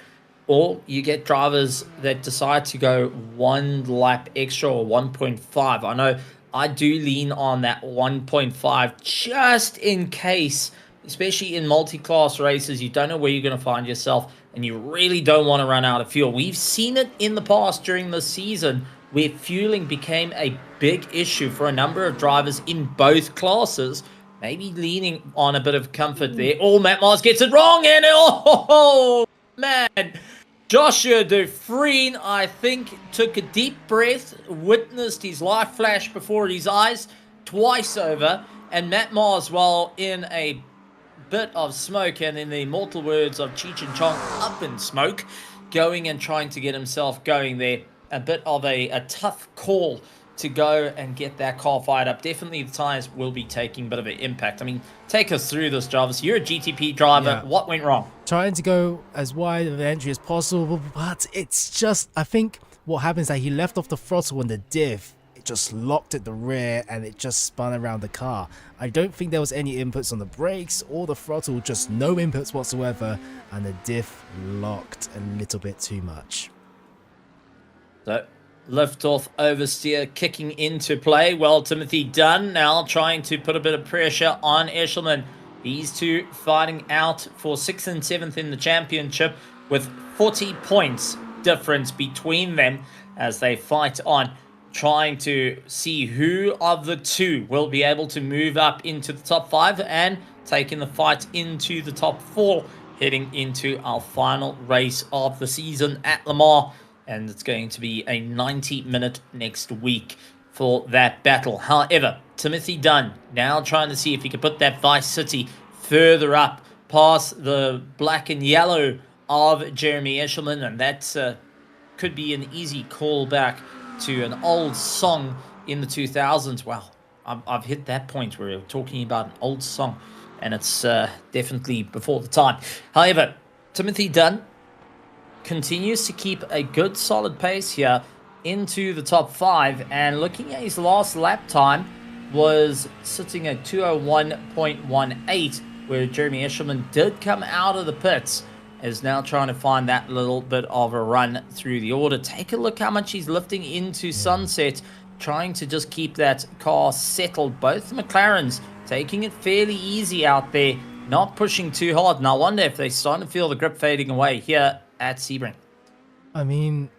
or you get drivers that decide to go 1 lap extra or 1.5. I know I do lean on that 1.5 just in case, especially in multi-class races. You don't know where you're going to find yourself, and you really don't want to run out of fuel. We've seen it in the past during the season where fueling became a big issue for a number of drivers in both classes, maybe leaning on a bit of comfort there. Oh, Matt Mars gets it wrong, and oh, man. Joshua Dufresne, I think, took a deep breath, witnessed his life flash before his eyes twice over, and Matt Mars, while in a bit of smoke, and in the immortal words of Cheech and Chong, up in smoke, going and trying to get himself going there. A bit of a tough call to go and get that car fired up. Definitely the tires will be taking a bit of an impact. I mean, take us through this, Jarvis. You're a GTP driver. Yeah. What went wrong? Trying to go as wide of an entry as possible, but it's just, I think what happens is that he left off the throttle and the diff, it just locked at the rear and it just spun around the car. I don't think there was any inputs on the brakes or the throttle, just no inputs whatsoever, and the diff locked a little bit too much. So, lift-off oversteer kicking into play. Well, Timothy Dunn now trying to put a bit of pressure on Eshelman. These two fighting out for 6th and 7th in the championship with 40 points difference between them as they fight on, trying to see who of the two will be able to move up into the top 5 and taking the fight into the top 4, heading into our final race of the season at Le Mans. And it's going to be a 90-minute next week for that battle. However, Timothy Dunn now trying to see if he can put that Vice City further up past the black and yellow of Jeremy Eshelman. And that could be an easy callback to an old song in the 2000s. Well, I've hit that point where we're talking about an old song, and it's definitely before the time. However, Timothy Dunn continues to keep a good solid pace here into the top 5, and looking at his last lap time was sitting at 201.18, where Jeremy Eshelman did come out of the pits, is now trying to find that little bit of a run through the order. Take a look how much he's lifting into sunset, trying to just keep that car settled. Both McLarens taking it fairly easy out there, not pushing too hard. And I wonder if they're starting to feel the grip fading away here at Sebring. I mean,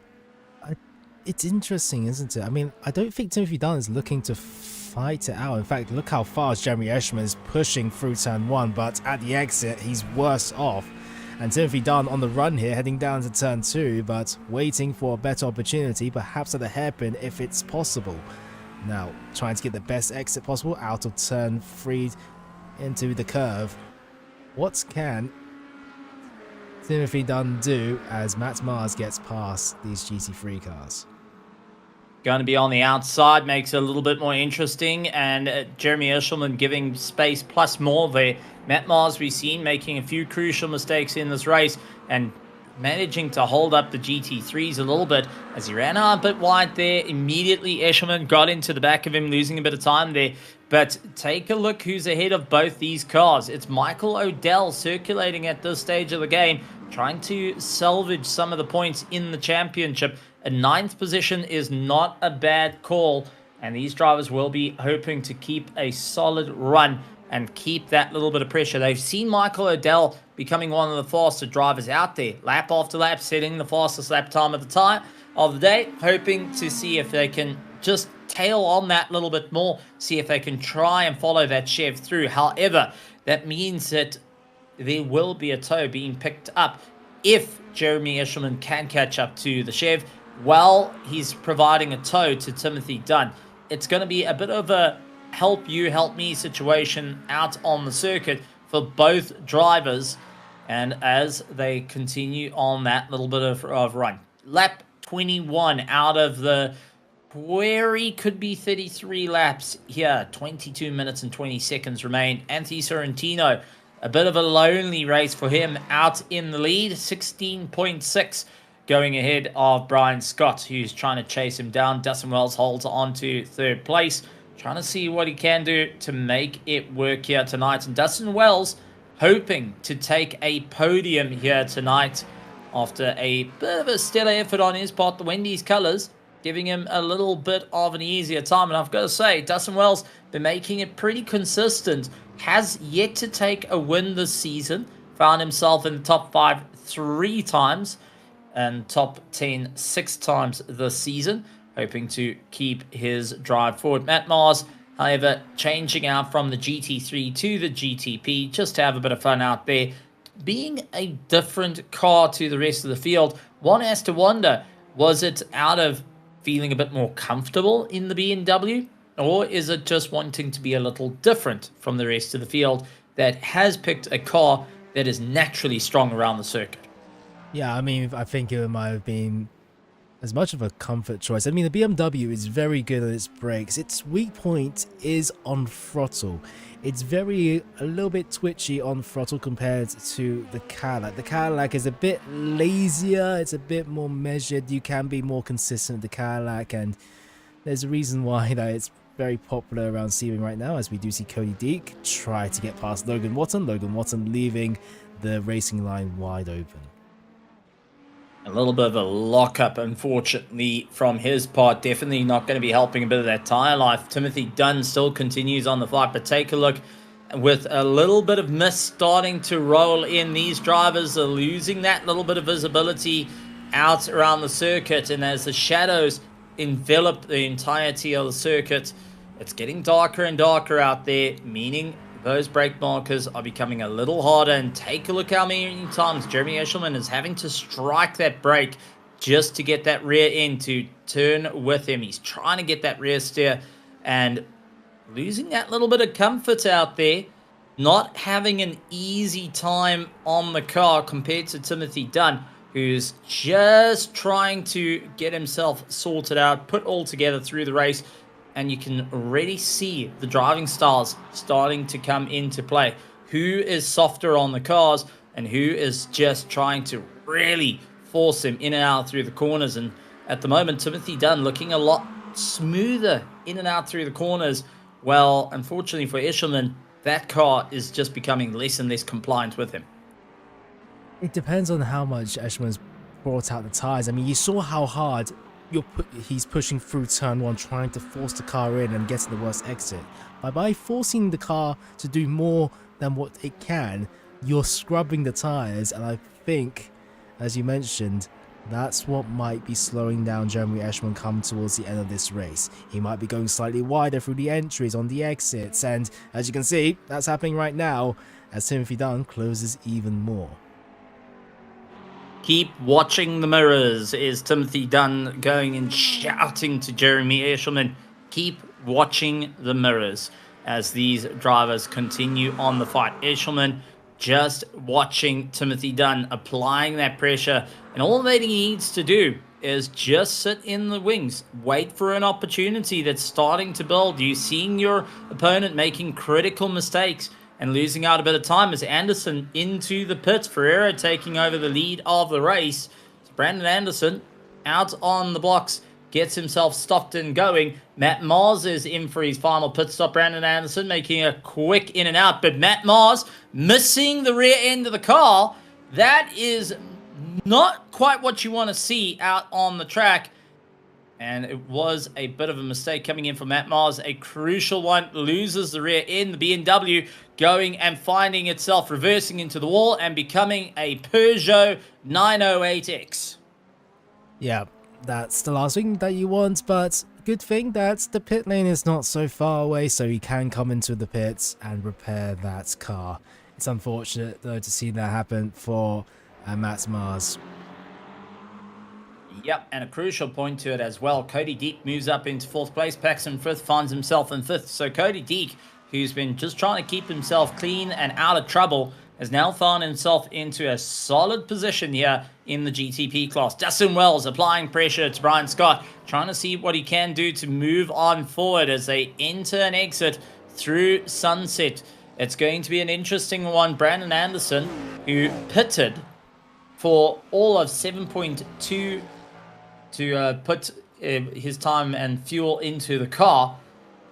it's interesting, isn't it? I mean, I don't think Timothy Dunn is looking to fight it out. In fact, look how fast Jeremy Eshelman is pushing through turn 1, but at the exit, he's worse off. And Timothy Dunn on the run here, heading down to turn 2, but waiting for a better opportunity, perhaps at the hairpin if it's possible. Now, trying to get the best exit possible out of turn 3 into the curve. What can Timothy Dunn do as Matt Mars gets past these GT3 cars? Going to be on the outside, makes it a little bit more interesting, and Jeremy Eshelman giving space plus more there. Matt Mars, we've seen making a few crucial mistakes in this race and managing to hold up the GT3s a little bit as he ran out a bit wide there. Immediately Eshelman got into the back of him, losing a bit of time there. But take a look who's ahead of both these cars. It's Michael O'Dell circulating at this stage of the game, trying to salvage some of the points in the championship. A 9th position is not a bad call, and these drivers will be hoping to keep a solid run and keep that little bit of pressure. They've seen Michael O'Dell becoming one of the faster drivers out there, lap after lap, setting the fastest lap time of the day, hoping to see if they can just tail on that little bit more, see if they can try and follow that Chev through. However, that means that there will be a tow being picked up if Jeremy Eshelman can catch up to the Chev while he's providing a tow to Timothy Dunn. It's going to be a bit of a help you, help me situation out on the circuit for both drivers, and as they continue on that little bit of run. Lap 21 out of the query could be 33 laps here. 22 minutes and 20 seconds remain. Anthony Sorrentino, a bit of a lonely race for him out in the lead. 16.6 going ahead of Brian Scott, who's trying to chase him down. Dustin Wells holds on to third place, trying to see what he can do to make it work here tonight. And Dustin Wells hoping to take a podium here tonight after a bit of a stellar effort on his part. The Wendy's colours giving him a little bit of an easier time. And I've got to say, Dustin Wells been making it pretty consistent. Has yet to take a win this season. Found himself in the top 5 3 times and top 10 6 times this season. Hoping to keep his drive forward. Matt Mars, however, changing out from the GT3 to the GTP just to have a bit of fun out there. Being a different car to the rest of the field, one has to wonder, was it out of feeling a bit more comfortable in the BMW? Or is it just wanting to be a little different from the rest of the field that has picked a car that is naturally strong around the circuit? Yeah, I mean, I think it might have been as much of a comfort choice. I mean, the BMW is very good at its brakes. Its weak point is on throttle. It's a little bit twitchy on throttle compared to the Cadillac. The Cadillac is a bit lazier. It's a bit more measured. You can be more consistent with the Cadillac, and there's a reason why that it's very popular around Sebring right now, as we do see Cody Deek try to get past Logan Watton. Logan Watton leaving the racing line wide open. A little bit of a lockup, unfortunately, from his part. Definitely not going to be helping a bit of that tyre life. Timothy Dunn still continues on the fight, but take a look. With a little bit of mist starting to roll in, these drivers are losing that little bit of visibility out around the circuit. And as the shadows envelop the entirety of the circuit, it's getting darker and darker out there, meaning those brake markers are becoming a little harder. And take a look how many times Jeremy Eshelman is having to strike that brake just to get that rear end to turn with him. He's trying to get that rear steer and losing that little bit of comfort out there. Not having an easy time on the car compared to Timothy Dunn, who's just trying to get himself sorted out, put all together through the race. And you can already see the driving styles starting to come into play. Who is softer on the cars and who is just trying to really force him in and out through the corners. And at the moment, Timothy Dunn looking a lot smoother in and out through the corners. Well, unfortunately for Eshelman, that car is just becoming less and less compliant with him. It depends on how much Eshelman's brought out the tyres. I mean, you saw how hard he's pushing through turn 1, trying to force the car in and get to the worst exit. By forcing the car to do more than what it can, you're scrubbing the tyres, and I think, as you mentioned, that's what might be slowing down Jeremy Eshelman come towards the end of this race. He might be going slightly wider through the entries on the exits, and as you can see, that's happening right now as Timothy Dunn closes even more. Keep watching the mirrors, is Timothy Dunn going and shouting to Jeremy Eshelman. Keep watching the mirrors as these drivers continue on the fight. Eshelman just watching Timothy Dunn applying that pressure, and all that he needs to do is just sit in the wings, wait for an opportunity that's starting to build. You seeing your opponent making critical mistakes and losing out a bit of time as Anderson into the pits. Ferreira taking over the lead of the race. So Brandon Anderson out on the blocks, gets himself stopped and going. Matt Mars is in for his final pit stop. Brandon Anderson making a quick in and out, but Matt Mars missing the rear end of the car. That is not quite what you want to see out on the track. And it was a bit of a mistake coming in from Matt Mars. A crucial one. Loses the rear end. The BMW going and finding itself reversing into the wall and becoming a Peugeot 908X. Yeah, that's the last thing that you want, but good thing that the pit lane is not so far away, so he can come into the pits and repair that car. It's unfortunate, though, to see that happen for Matt Mars. Yep, and a crucial point to it as well. Cody Deek moves up into 4th place. Paxton Frith finds himself in 5th. So Cody Deek, who's been just trying to keep himself clean and out of trouble, has now found himself into a solid position here in the GTP class. Dustin Wells applying pressure to Brian Scott, trying to see what he can do to move on forward as they enter and exit through Sunset. It's going to be an interesting one. Brandon Anderson, who pitted for all of 7.2 to put his time and fuel into the car.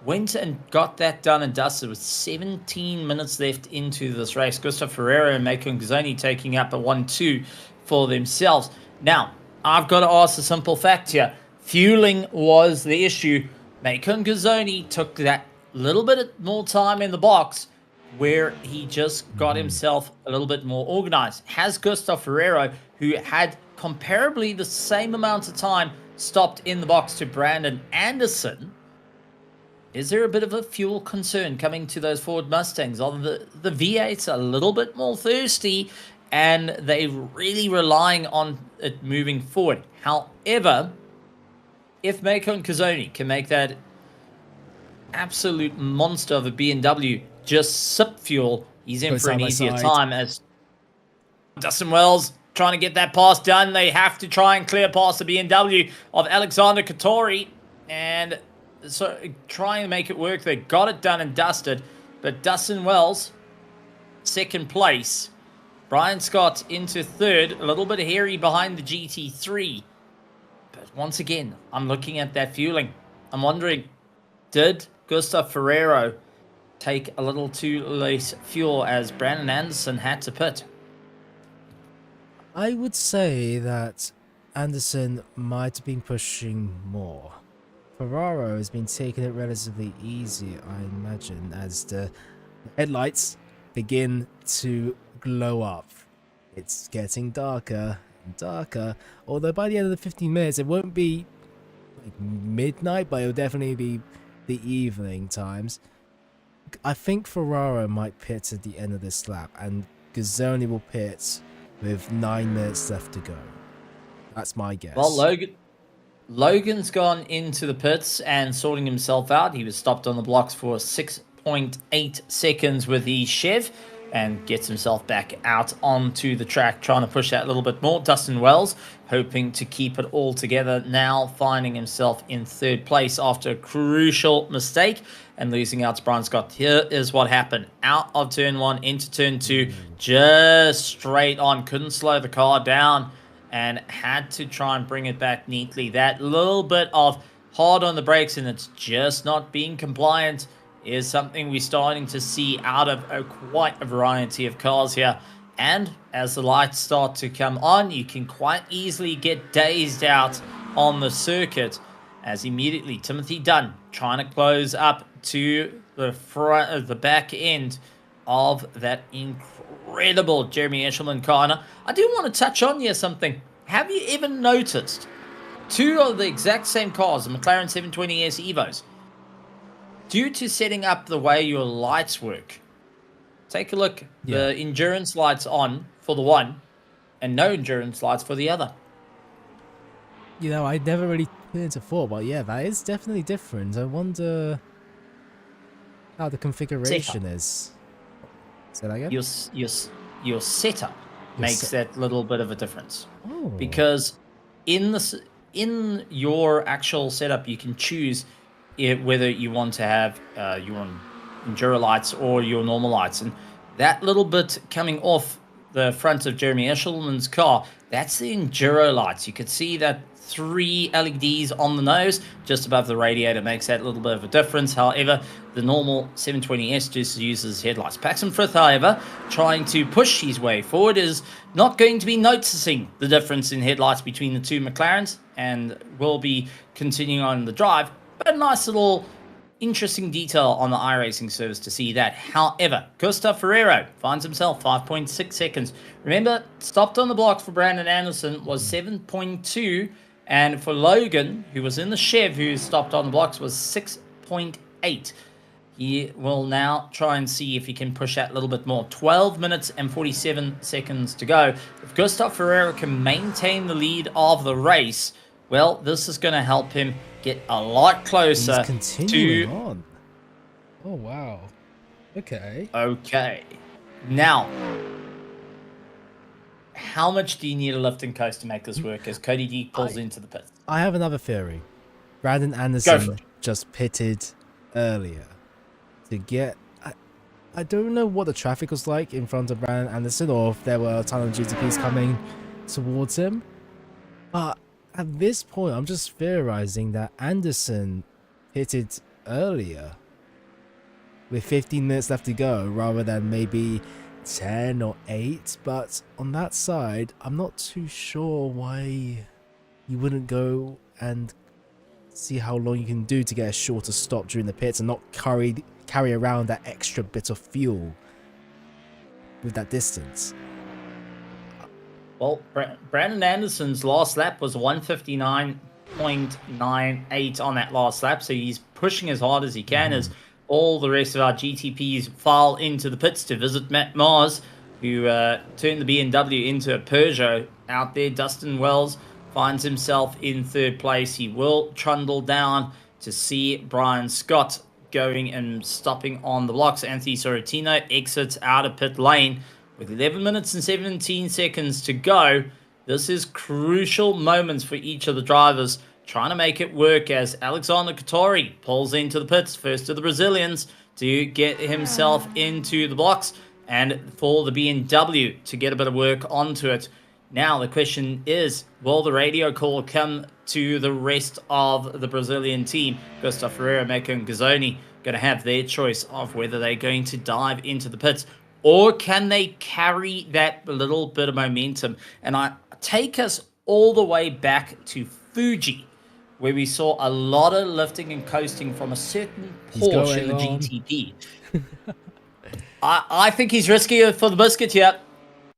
Went and got that done and dusted with 17 minutes left into this race. Gustav Ferreira and Macon Gazzoni taking up a 1-2 for themselves. Now, I've got to ask a simple fact here. Fueling was the issue. Macon Gazzoni took that little bit more time in the box where he just got himself a little bit more organized. Has Gustav Ferreira, who had comparably the same amount of time, stopped in the box to Brandon Anderson? Is there a bit of a fuel concern coming to those Ford Mustangs? Are the V8s a little bit more thirsty and they're really relying on it moving forward? However, if Macon Gazzoni can make that absolute monster of a BMW just sip fuel, he's in for an easier time. As Dustin Wells trying to get that pass done, they have to try and clear past the BMW of Alexander Katori, and so trying to make it work. They got it done and dusted, but Dustin Wells, second place. Brian Scott into third, a little bit hairy behind the GT3. But once again, I'm looking at that fueling. I'm wondering, did Gustav Ferreira take a little too less fuel as Brandon Anderson had to pit? I would say that Anderson might have been pushing more. Ferraro has been taking it relatively easy, I imagine, as the headlights begin to glow up. It's getting darker and darker, although by the end of the 15 minutes, it won't be like midnight, but it'll definitely be the evening times. I think Ferraro might pit at the end of this lap, and Gazzoni will pit with 9 minutes left to go. That's my guess. Well, Logan's gone into the pits and sorting himself out. He was stopped on the blocks for 6.8 seconds with the Chev and gets himself back out onto the track, trying to push that a little bit more. Dustin Wells hoping to keep it all together, now finding himself in third place after a crucial mistake and losing out to Brian Scott. Here is what happened. Out of turn 1 into turn 2, just straight on. Couldn't slow the car down and had to try and bring it back neatly. That little bit of hard on the brakes and it's just not being compliant is something we're starting to see out of quite a variety of cars here. And as the lights start to come on, you can quite easily get dazed out on the circuit, as immediately Timothy Dunn trying to close up to the front of the back end of that incredible Jeremy Eshelman car. Now, I do want to touch on here something. Have you ever noticed two of the exact same cars, the McLaren 720S Evos, due to setting up the way your lights work? Take a look. The endurance lights on for the one and no endurance lights for the other. You know, I never really put into thought, but yeah, that is definitely different. I wonder how the configuration is. Say that again? Your setup makes that little bit of a difference. Oh. Because in your actual setup, you can choose whether you want to have your Enduro lights or your normal lights. And that little bit coming off the front of Jeremy Eshelman's car, that's the Enduro lights. You could see that 3 LEDs on the nose just above the radiator makes that little bit of a difference. However, the normal 720S just uses headlights. Paxton Frith, however, trying to push his way forward, is not going to be noticing the difference in headlights between the two McLarens and will be continuing on the drive. But a nice little interesting detail on the iRacing service to see that. However, Gustav Ferreira finds himself 5.6 seconds. Remember, stopped on the blocks for Brandon Anderson was 7.2, and for Logan, who was in the Chev, who stopped on the blocks, was 6.8. He will now try and see if he can push that a little bit more. 12 minutes and 47 seconds to go. If Gustav Ferreira can maintain the lead of the race, well, this is going to help him get a lot closer. He's continuing on. Oh, wow. Okay. Okay. Now, how much do you need a lift and coast to make this work as Cody D pulls into the pit? I have another theory. Brandon Anderson just pitted earlier to get... I don't know what the traffic was like in front of Brandon Anderson, or if there were a ton of GTPs coming towards him. But at this point, I'm just theorizing that Anderson hit it earlier with 15 minutes left to go rather than maybe 10 or 8. But on that side, I'm not too sure why you wouldn't go and see how long you can do to get a shorter stop during the pits and not carry around that extra bit of fuel with that distance. Well, Brandon Anderson's last lap was 159.98 on that last lap, so he's pushing as hard as he can as all the rest of our GTPs file into the pits to visit Matt Mars, who turned the BMW into a Peugeot out there. Dustin Wells finds himself in third place. He will trundle down to see Brian Scott going and stopping on the blocks. Anthony Sorrentino exits out of pit lane with 11 minutes and 17 seconds to go. This is crucial moments for each of the drivers, trying to make it work as Alexander Kottori pulls into the pits, first of the Brazilians, to get himself into the blocks, and for the BMW to get a bit of work onto it. Now the question is, will the radio call come to the rest of the Brazilian team? Gustavo Ferreira, Meco and Gazzoni going to have their choice of whether they're going to dive into the pits, or can they carry that little bit of momentum? And I take us all the way back to Fuji, where we saw a lot of lifting and coasting from a certain Porsche in the GTP. I think he's risky for the biscuit here.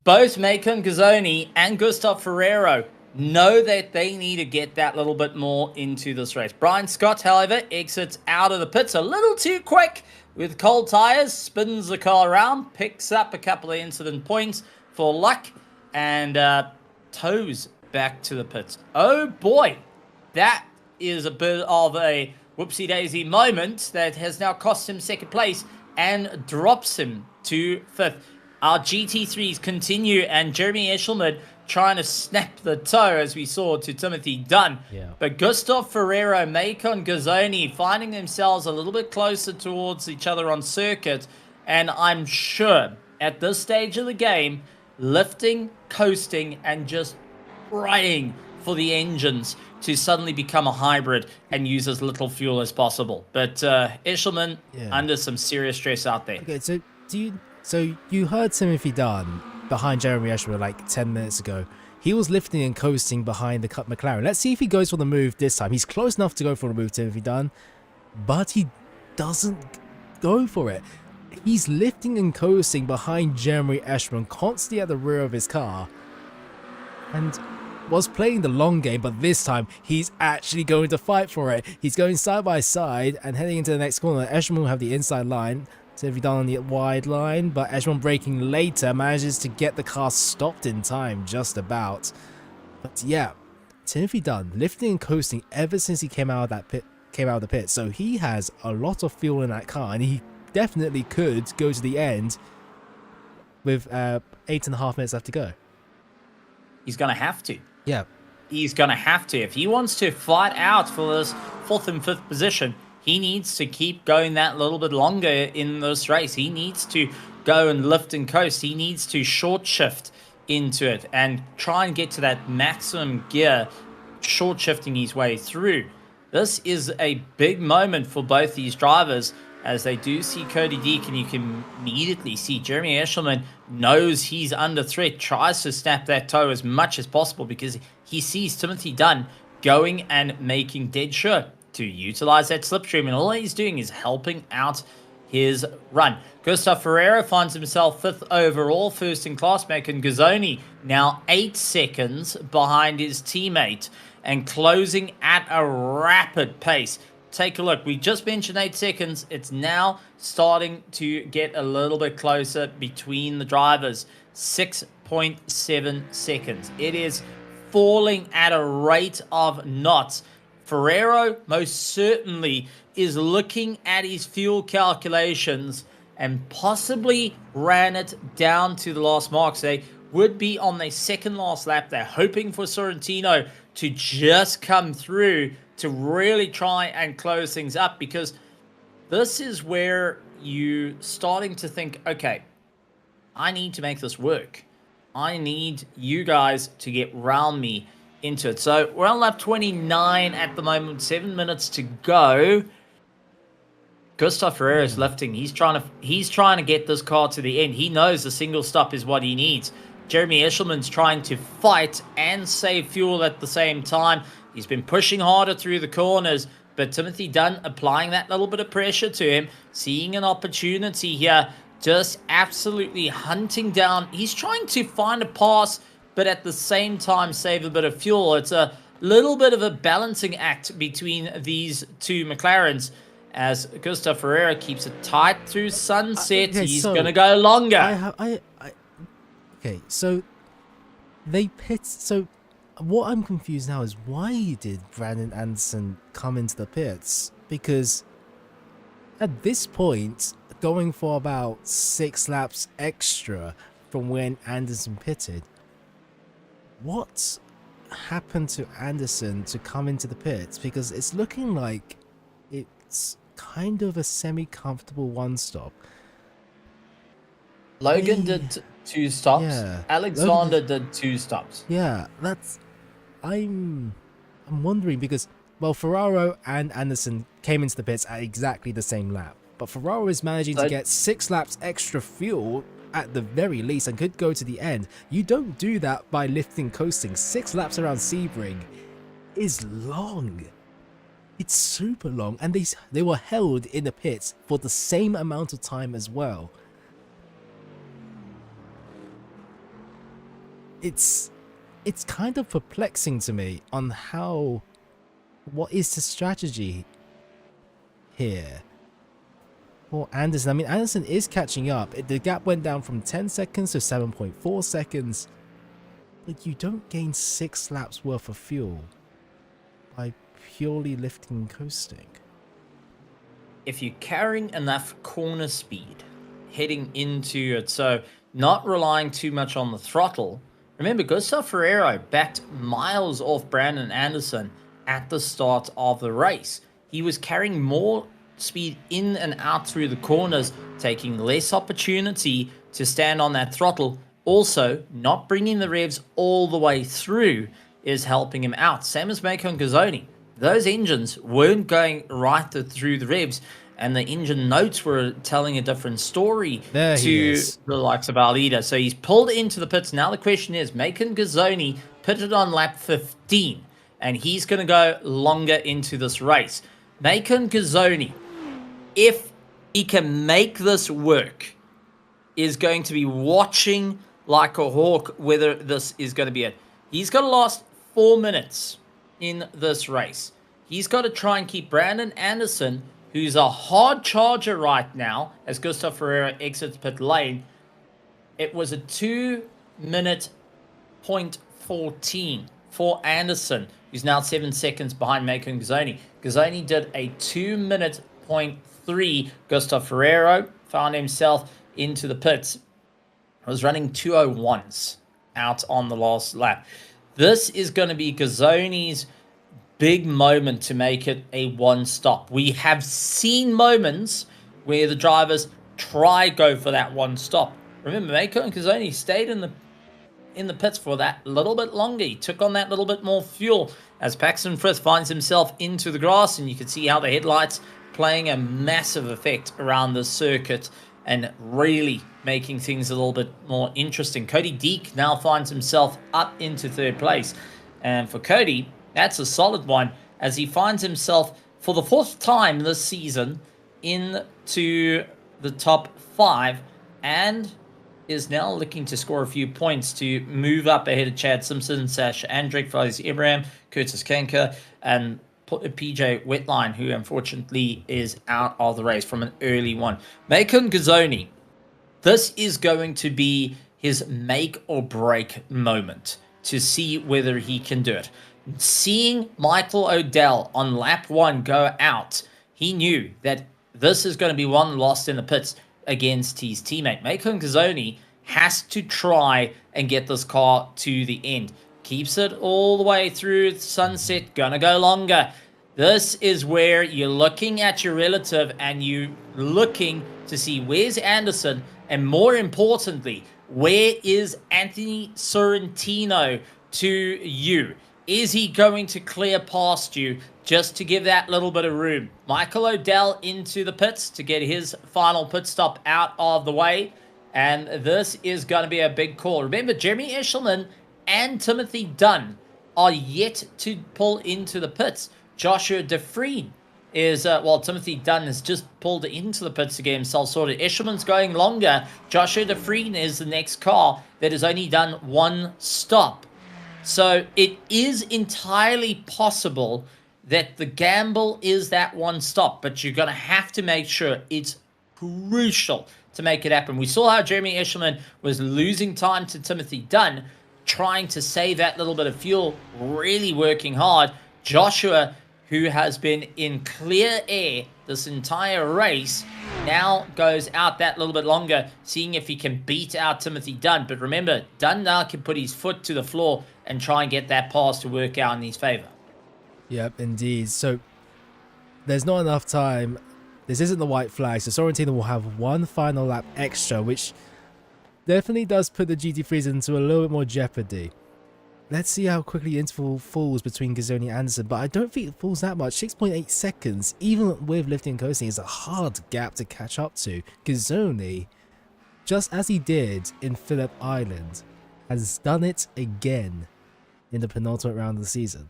Both Macon Gazzoni and Gustav Ferrero know that they need to get that little bit more into this race. Brian Scott, however, exits out of the pits a little too quick with cold tires, spins the car around, picks up a couple of incident points for luck, and tows back to the pits. Oh boy, that is a bit of a whoopsie-daisy moment that has now cost him second place and drops him to fifth. Our GT3s continue, and Jeremy Eshelman trying to snap the toe, as we saw, to Timothy Dunn. Yeah. But Gustav Ferrero, Macon Gazzoni finding themselves a little bit closer towards each other on circuit, and I'm sure at this stage of the game, lifting, coasting, and just praying for the engines to suddenly become a hybrid and use as little fuel as possible. But Eshelman under some serious stress out there. Okay, so you heard Timothy Dunn behind Jeremy Eshelman like 10 minutes ago. He was lifting and coasting behind the McLaren. Let's see if he goes for the move this time. He's close enough to go for the move, Timothy Dunn, but he doesn't go for it. He's lifting and coasting behind Jeremy Eshelman, constantly at the rear of his car, and was playing the long game, but this time he's actually going to fight for it. He's going side by side and heading into the next corner. Eshelman will have the inside line, Timothy Dunn on the wide line, but Eshelman braking later manages to get the car stopped in time, just about. But yeah, Timothy Dunn lifting and coasting ever since he came out of the pit. So he has a lot of fuel in that car, and he definitely could go to the end with 8.5 minutes left to go. He's going to have to. Yeah. He's going to have to. If he wants to fight out for this 4th and 5th position, he needs to keep going that little bit longer in this race. He needs to go and lift and coast. He needs to short shift into it and try and get to that maximum gear, short shifting his way through. This is a big moment for both these drivers, as they do see Cody Deak, and you can immediately see Jeremy Eshelman knows he's under threat, tries to snap that toe as much as possible because he sees Timothy Dunn going and making dead sure to utilize that slipstream, and all he's doing is helping out his run. Gustav Ferreira finds himself 5th overall, first in class. Macon Gazzoni now 8 seconds behind his teammate and closing at a rapid pace. Take a look. We just mentioned 8 seconds. It's now starting to get a little bit closer between the drivers. 6.7 seconds. It is falling at a rate of knots. Ferrero most certainly is looking at his fuel calculations and possibly ran it down to the last marks. They would be on their second last lap. They're hoping for Sorrentino to just come through to really try and close things up, because this is where you starting to think, okay, I need to make this work. I need you guys to get round me into it. So we're on lap 29 at the moment, 7 minutes to go. Gustav Ferreira is lifting. He's trying to get this car to the end. He knows the single stop is what he needs. Jeremy Eshelman's trying to fight and save fuel at the same time. He's been pushing harder through the corners, but Timothy Dunn applying that little bit of pressure to him, seeing an opportunity here, just absolutely hunting down. He's trying to find a pass, but at the same time save a bit of fuel. It's a little bit of a balancing act between these two McLarens, as Gustav Ferreira keeps it tight through sunset. Okay, He's so going to go longer. Okay, so they pit. So what I'm confused now is why did Brandon Anderson come into the pits? Because at this point, going for about 6 laps extra from when Anderson pitted, what happened to Anderson to come into the pits? Because it's looking like it's kind of a semi-comfortable one-stop. Logan did 2 stops. Yeah. Alexander did 2 stops. Yeah, that's... I'm wondering because, well, Ferraro and Anderson came into the pits at exactly the same lap. But Ferraro is managing to get 6 laps extra fuel at the very least and could go to the end. You don't do that by lifting coasting. 6 laps around Sebring is long. It's super long. And they were held in the pits for the same amount of time as well. It's kind of perplexing to me on what is the strategy here for Anderson. I mean, Anderson is catching up. The gap went down from 10 seconds to 7.4 seconds. But you don't gain 6 laps worth of fuel by purely lifting and coasting. If you're carrying enough corner speed heading into it, so not relying too much on the throttle. Remember, Gustav Ferreira backed miles off Brandon Anderson at the start of the race. He was carrying more speed in and out through the corners, taking less opportunity to stand on that throttle. Also, not bringing the revs all the way through is helping him out. Same as Mako and Gazzoni. Those engines weren't going right through the revs, and the engine notes were telling a different story to the likes of our leader. So he's pulled into the pits. Now the question is, Macon Gazzoni pitted on lap 15, and he's going to go longer into this race. Macon Gazzoni, if he can make this work, is going to be watching like a hawk whether this is going to be it. He's got to last 4 minutes in this race. He's got to try and keep Brandon Anderson, who's a hard charger right now, as Gustav Ferreira exits pit lane. It was a 2-minute 0.14 for Anderson, who's now 7 seconds behind Mako and Gazzoni. Gazzoni did a 2-minute 0.3. Gustav Ferreira found himself into the pits. Was running 2:01s out on the last lap. This is going to be Gazzoni's big moment to make it a one-stop. We have seen moments where the drivers go for that one stop. Remember, Mako and Gazzoni stayed in the pits for that little bit longer. He took on that little bit more fuel as Paxton Frith finds himself into the grass, and you can see how the headlights playing a massive effect around the circuit and really making things a little bit more interesting. Cody Deek now finds himself up into 3rd place. And for Cody, that's a solid one, as he finds himself for the 4th time this season into the top 5 and is now looking to score a few points to move up ahead of Chad Simpson, Sash Andrick, Faiz Ibrahim, Curtis Kanker, and PJ Wetline, who unfortunately is out of the race from an early one. Macon Gazzoni, this is going to be his make or break moment to see whether he can do it. Seeing Michael O'Dell on lap 1 go out, he knew that this is going to be one lost in the pits against his teammate. Macon Gazzoni has to try and get this car to the end. Keeps it all the way through sunset, gonna go longer. This is where you're looking at your relative and you looking to see where's Anderson, and more importantly, Where is Anthony Sorrentino to you? Is he going to clear past you just to give that little bit of room? Michael O'Dell into the pits to get his final pit stop out of the way. And this is going to be a big call. Remember, Jeremy Eshelman and Timothy Dunn are yet to pull into the pits. Joshua DeFreen is, Timothy Dunn has just pulled into the pits to get himself sorted. Eshelman's going longer. Joshua DeFreen is the next car that has only done one stop. So it is entirely possible that the gamble is that one stop, but you're going to have to make sure it's crucial to make it happen. We saw how Jeremy Eshelman was losing time to Timothy Dunn, trying to save that little bit of fuel, really working hard. Joshua, who has been in clear air this entire race, now goes out that little bit longer, seeing if he can beat out Timothy Dunn. But remember, Dunn now can put his foot to the floor and try and get that pass to work out in his favor. Yep, indeed. So there's not enough time. This isn't the white flag, so Sorrentino will have one final lap extra, which definitely does put the GT3s into a little bit more jeopardy. Let's see how quickly the interval falls between Gazzoni and Anderson, but I don't think it falls that much. 6.8 seconds, even with lifting and coasting, is a hard gap to catch up to. Gazzoni, just as he did in Phillip Island, has done it again in the penultimate round of the season.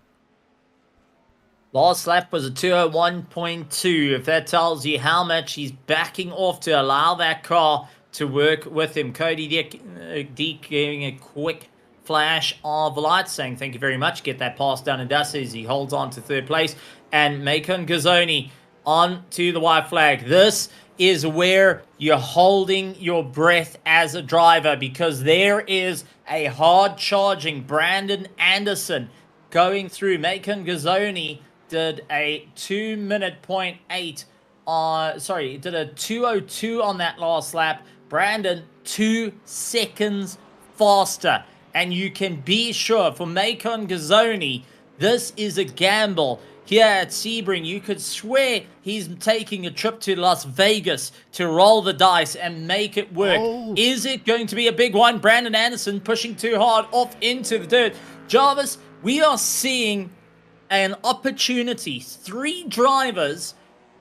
Last lap was a 201.2. If that tells you how much he's backing off to allow that car to work with him. Cody Deek giving a quick flash of light, saying thank you very much. Get that pass done and dusted as he holds on to third place. And Macon Gazzoni on to the white flag. This is where you're holding your breath as a driver, because there is a hard charging Brandon Anderson going through. Macon Gazzoni did a 2:08 did a 2:02 on that last lap. Brandon 2 seconds faster. And you can be sure for Macon Gazzoni, this is a gamble. Here at Sebring, you could swear he's taking a trip to Las Vegas to roll the dice and make it work. Oh. Is it going to be a big one? Brandon Anderson pushing too hard off into the dirt. Jarvis, we are seeing an opportunity. 3 drivers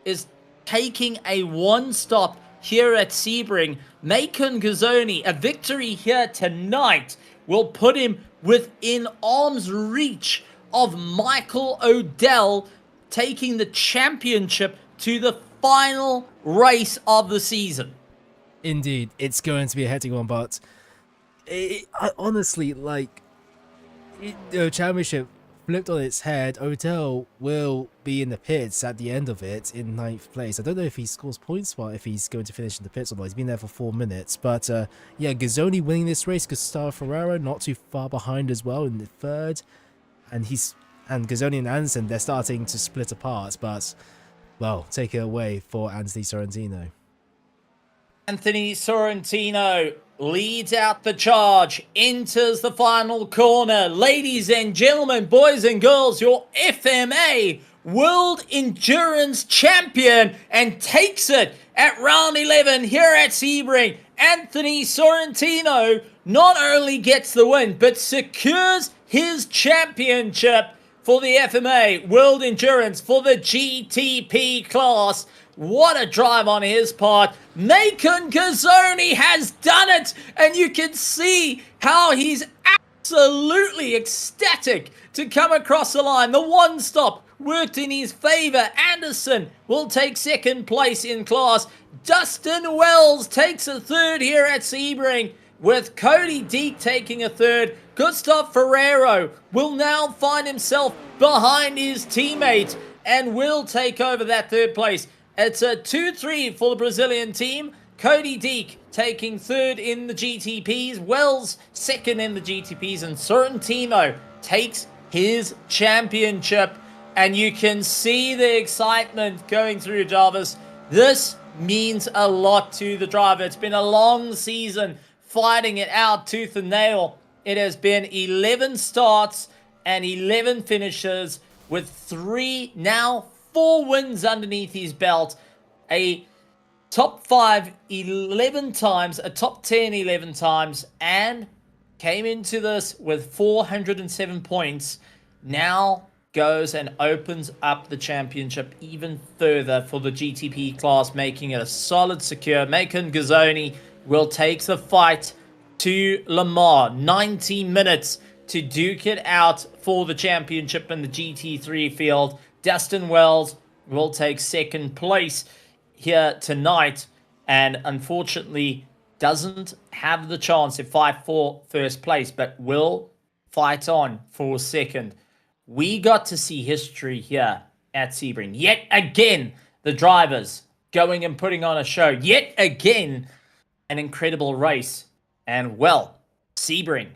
is taking a one stop here at Sebring. Macon Gazzoni, a victory here tonight will put him within arm's reach of Michael O'Dell taking the championship to the final race of the season. Indeed, it's going to be a hectic one, but I honestly, the championship flipped on its head. O'Dell will be in the pits at the end of it in 9th place. I don't know if he scores points or if he's going to finish in the pits or not. He's been there for 4 minutes. But yeah, Gazzoni winning this race. Gustavo Ferraro not too far behind as well in the 3rd. And Gazzoni and Anderson, they're starting to split apart. But, well, take it away for Anthony Sorrentino. Anthony Sorrentino leads out the charge, enters the final corner. Ladies and gentlemen, boys and girls, your FMA World Endurance Champion, and takes it at round 11 here at Sebring. Anthony Sorrentino not only gets the win, but secures his championship for the FMA World Endurance for the GTP class. What a drive on his part. Macon Gazzoni has done it, and you can see how he's absolutely ecstatic to come across the line. The one stop worked in his favor. Anderson will take 2nd place in class. Dustin Wells takes a 3rd here at Sebring, with Cody Deek taking a 3rd. Gustav Ferrero will now find himself behind his teammate and will take over that 3rd place. It's a 2-3 for the Brazilian team. Cody Deek taking 3rd in the GTPs. Wells 2nd in the GTPs. And Sorrentino takes his championship. And you can see the excitement going through, Jarvis. This means a lot to the driver. It's been a long season fighting it out tooth and nail. It has been 11 starts and 11 finishes with 4 wins underneath his belt. A top 5 11 times, a top 10 11 times, and came into this with 407 points. Now goes and opens up the championship even further for the GTP class, making it a solid, secure. Macon Gazzoni will take the fight to Lamar. 19 minutes to duke it out for the championship in the GT3 field. Dustin Wells will take second place here tonight, and unfortunately doesn't have the chance to fight for first place, but will fight on for second. We got to see history here at Sebring. Yet again, the drivers going and putting on a show. Yet again, an incredible race. And well, Sebring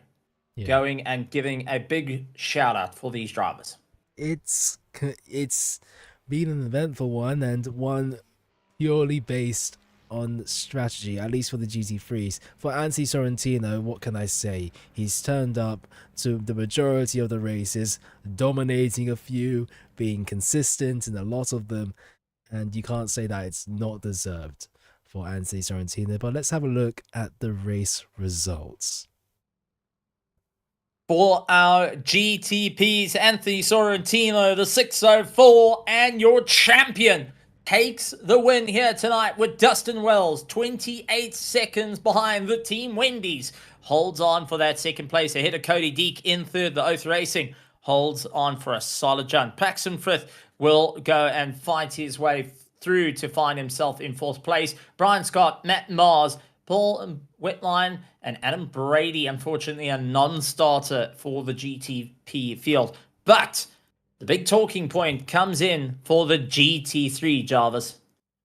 going and giving a big shout out for these drivers. It's been an eventful one, and one purely based on strategy, at least for the GT3s. For Anthony Sorrentino, what can I say? He's turned up to the majority of the races, dominating a few, being consistent in a lot of them, and you can't say that it's not deserved for Anthony Sorrentino. But let's have a look at the race results. For our GTPs, Anthony Sorrentino, the 604, and your champion, takes the win here tonight with Dustin Wells, 28 seconds behind the Team Wendy's. Holds on for that second place ahead of Cody Deek in third. The Oath Racing holds on for a solid jump. Paxton Frith will go and fight his way through to find himself in fourth place. Brian Scott, Matt Mars, Paul Wetline, and Adam Brady, unfortunately a non-starter for the GTP field. But the big talking point comes in for the GT3, Jarvis.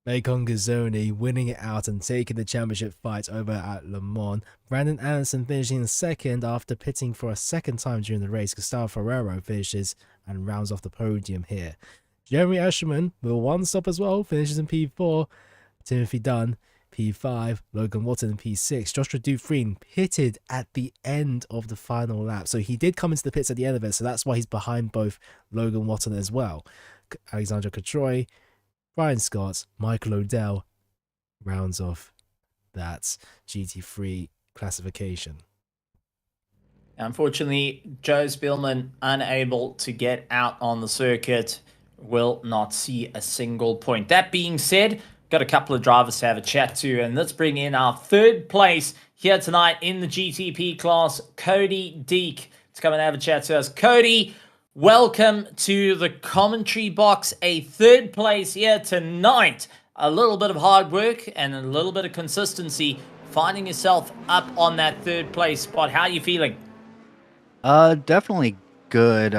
Macon Gazzoni winning it out and taking the championship fight over at Le Mans. Brandon Anderson finishing in second after pitting for a second time during the race. Gustavo Ferrero finishes and rounds off the podium here. Jeremy Escherman with one stop as well, finishes in P4. Timothy Dunn, P5, Logan Watson in P6. Joshua Dufresne pitted at the end of the final lap. So he did come into the pits at the end of it, so that's why he's behind both Logan Watson as well. Alexandra Catroy, Brian Scott, Michael O'Dell rounds off that GT3 classification. Unfortunately, Joe Spielman unable to get out on the circuit, will not see a single point. That being said, got a couple of drivers to have a chat to, and let's bring in our third place here tonight in the GTP class, Cody Deek, to come and have a chat to us. Cody, welcome to the commentary box. A third place here tonight. A little bit of hard work and a little bit of consistency, finding yourself up on that third place spot. How are you feeling? Definitely good.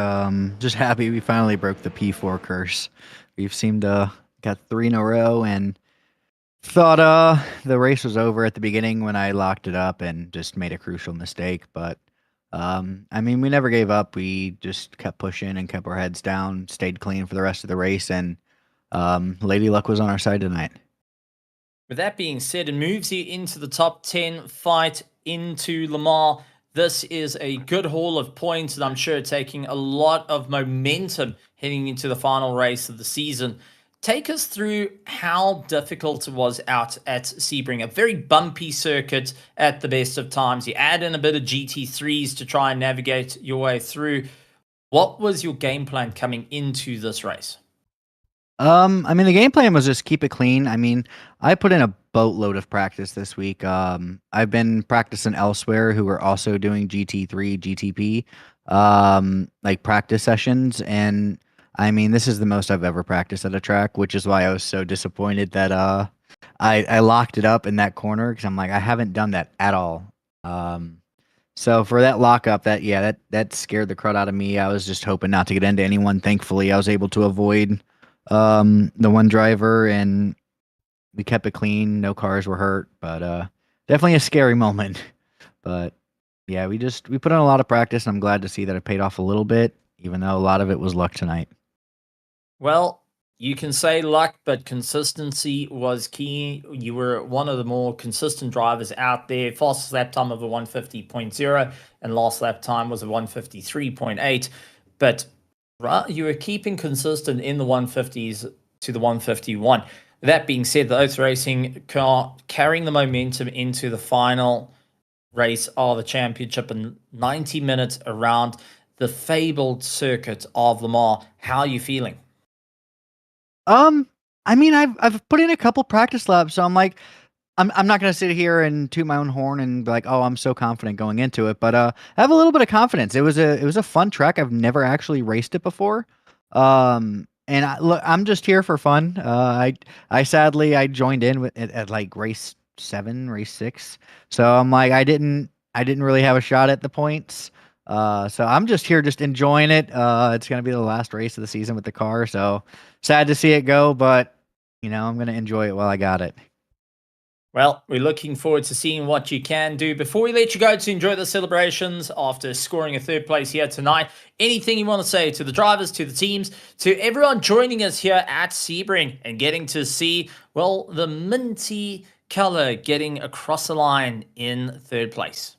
Just happy we finally broke the P4 curse. We've seemed to got 3 in a row, and thought the race was over at the beginning when I locked it up and just made a crucial mistake. But I mean, we never gave up. We just kept pushing and kept our heads down, stayed clean for the rest of the race, and Lady Luck was on our side tonight. With that being said, it moves you into the top 10 fight into Lamar. This is a good haul of points, and I'm sure taking a lot of momentum heading into the final race of the season. Take us through how difficult it was out at Sebring, a very bumpy circuit at the best of times. You add in a bit of GT3s to try and navigate your way through. What was your game plan coming into this race? I mean, the game plan was just keep it clean. I mean, I put in a boatload of practice this week. I've been practicing elsewhere who are also doing GT3, GTP, like practice sessions. And I mean, this is the most I've ever practiced at a track, which is why I was so disappointed that I locked it up in that corner, because I'm like, I haven't done that at all. So for that lockup, that scared the crud out of me. I was just hoping not to get into anyone. Thankfully, I was able to avoid the one driver, and we kept it clean. No cars were hurt, but definitely a scary moment. But yeah, we put in a lot of practice, and I'm glad to see that it paid off a little bit, even though a lot of it was luck tonight. Well, you can say luck, but consistency was key. You were one of the more consistent drivers out there. Fastest lap time of a 150.0 and last lap time was a 153.8. But you were keeping consistent in the 150s to the 151. That being said, the Oath Racing car carrying the momentum into the final race of the championship in 90 minutes around the fabled circuit of Le Mans. How are you feeling? I mean, I've put in a couple practice laps, so I'm like, I'm not gonna sit here and toot my own horn and be like, oh, I'm so confident going into it, but I have a little bit of confidence. It was a fun track. I've never actually raced it before. And look, I'm just here for fun. I sadly I joined in at like race 7, race 6, so I'm like I didn't really have a shot at the points. So I'm just here, just enjoying it. It's gonna be the last race of the season with the car, so sad to see it go, but I'm gonna enjoy it while I got it. Well, we're looking forward to seeing what you can do. Before we let you go to enjoy the celebrations after scoring a third place here tonight, anything you want to say to the drivers, to the teams, to everyone joining us here at Sebring and getting to see, well, the minty color getting across the line in third place?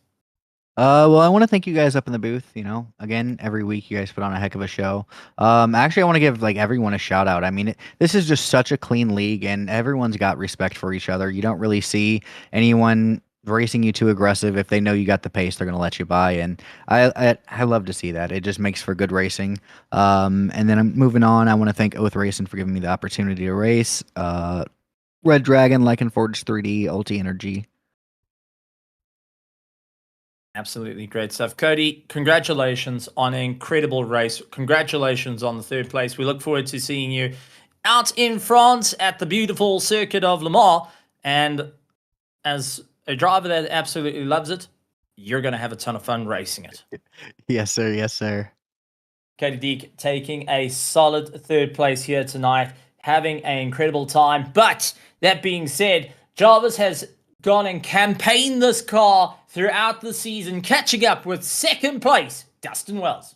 Well, I want to thank you guys up in the booth. Again, every week you guys put on a heck of a show. Actually, I want to give like everyone a shout out. I mean, this is just such a clean league, and everyone's got respect for each other. You don't really see anyone racing you too aggressive. If they know you got the pace, they're gonna let you by, and I love to see that. It just makes for good racing. And then I'm moving on. I want to thank Oath Racing for giving me the opportunity to race. Red Dragon, Lycan Forge 3D, Ulti Energy. Absolutely great stuff. Cody, congratulations on an incredible race. Congratulations on the third place. We look forward to seeing you out in France at the beautiful circuit of Le Mans. And as a driver that absolutely loves it, you're going to have a ton of fun racing it. Yes, sir. Yes, sir. Cody Deek taking a solid third place here tonight, having an incredible time. But that being said, Jarvis has gone and campaigned this car throughout the season, catching up with second place, Dustin Wells.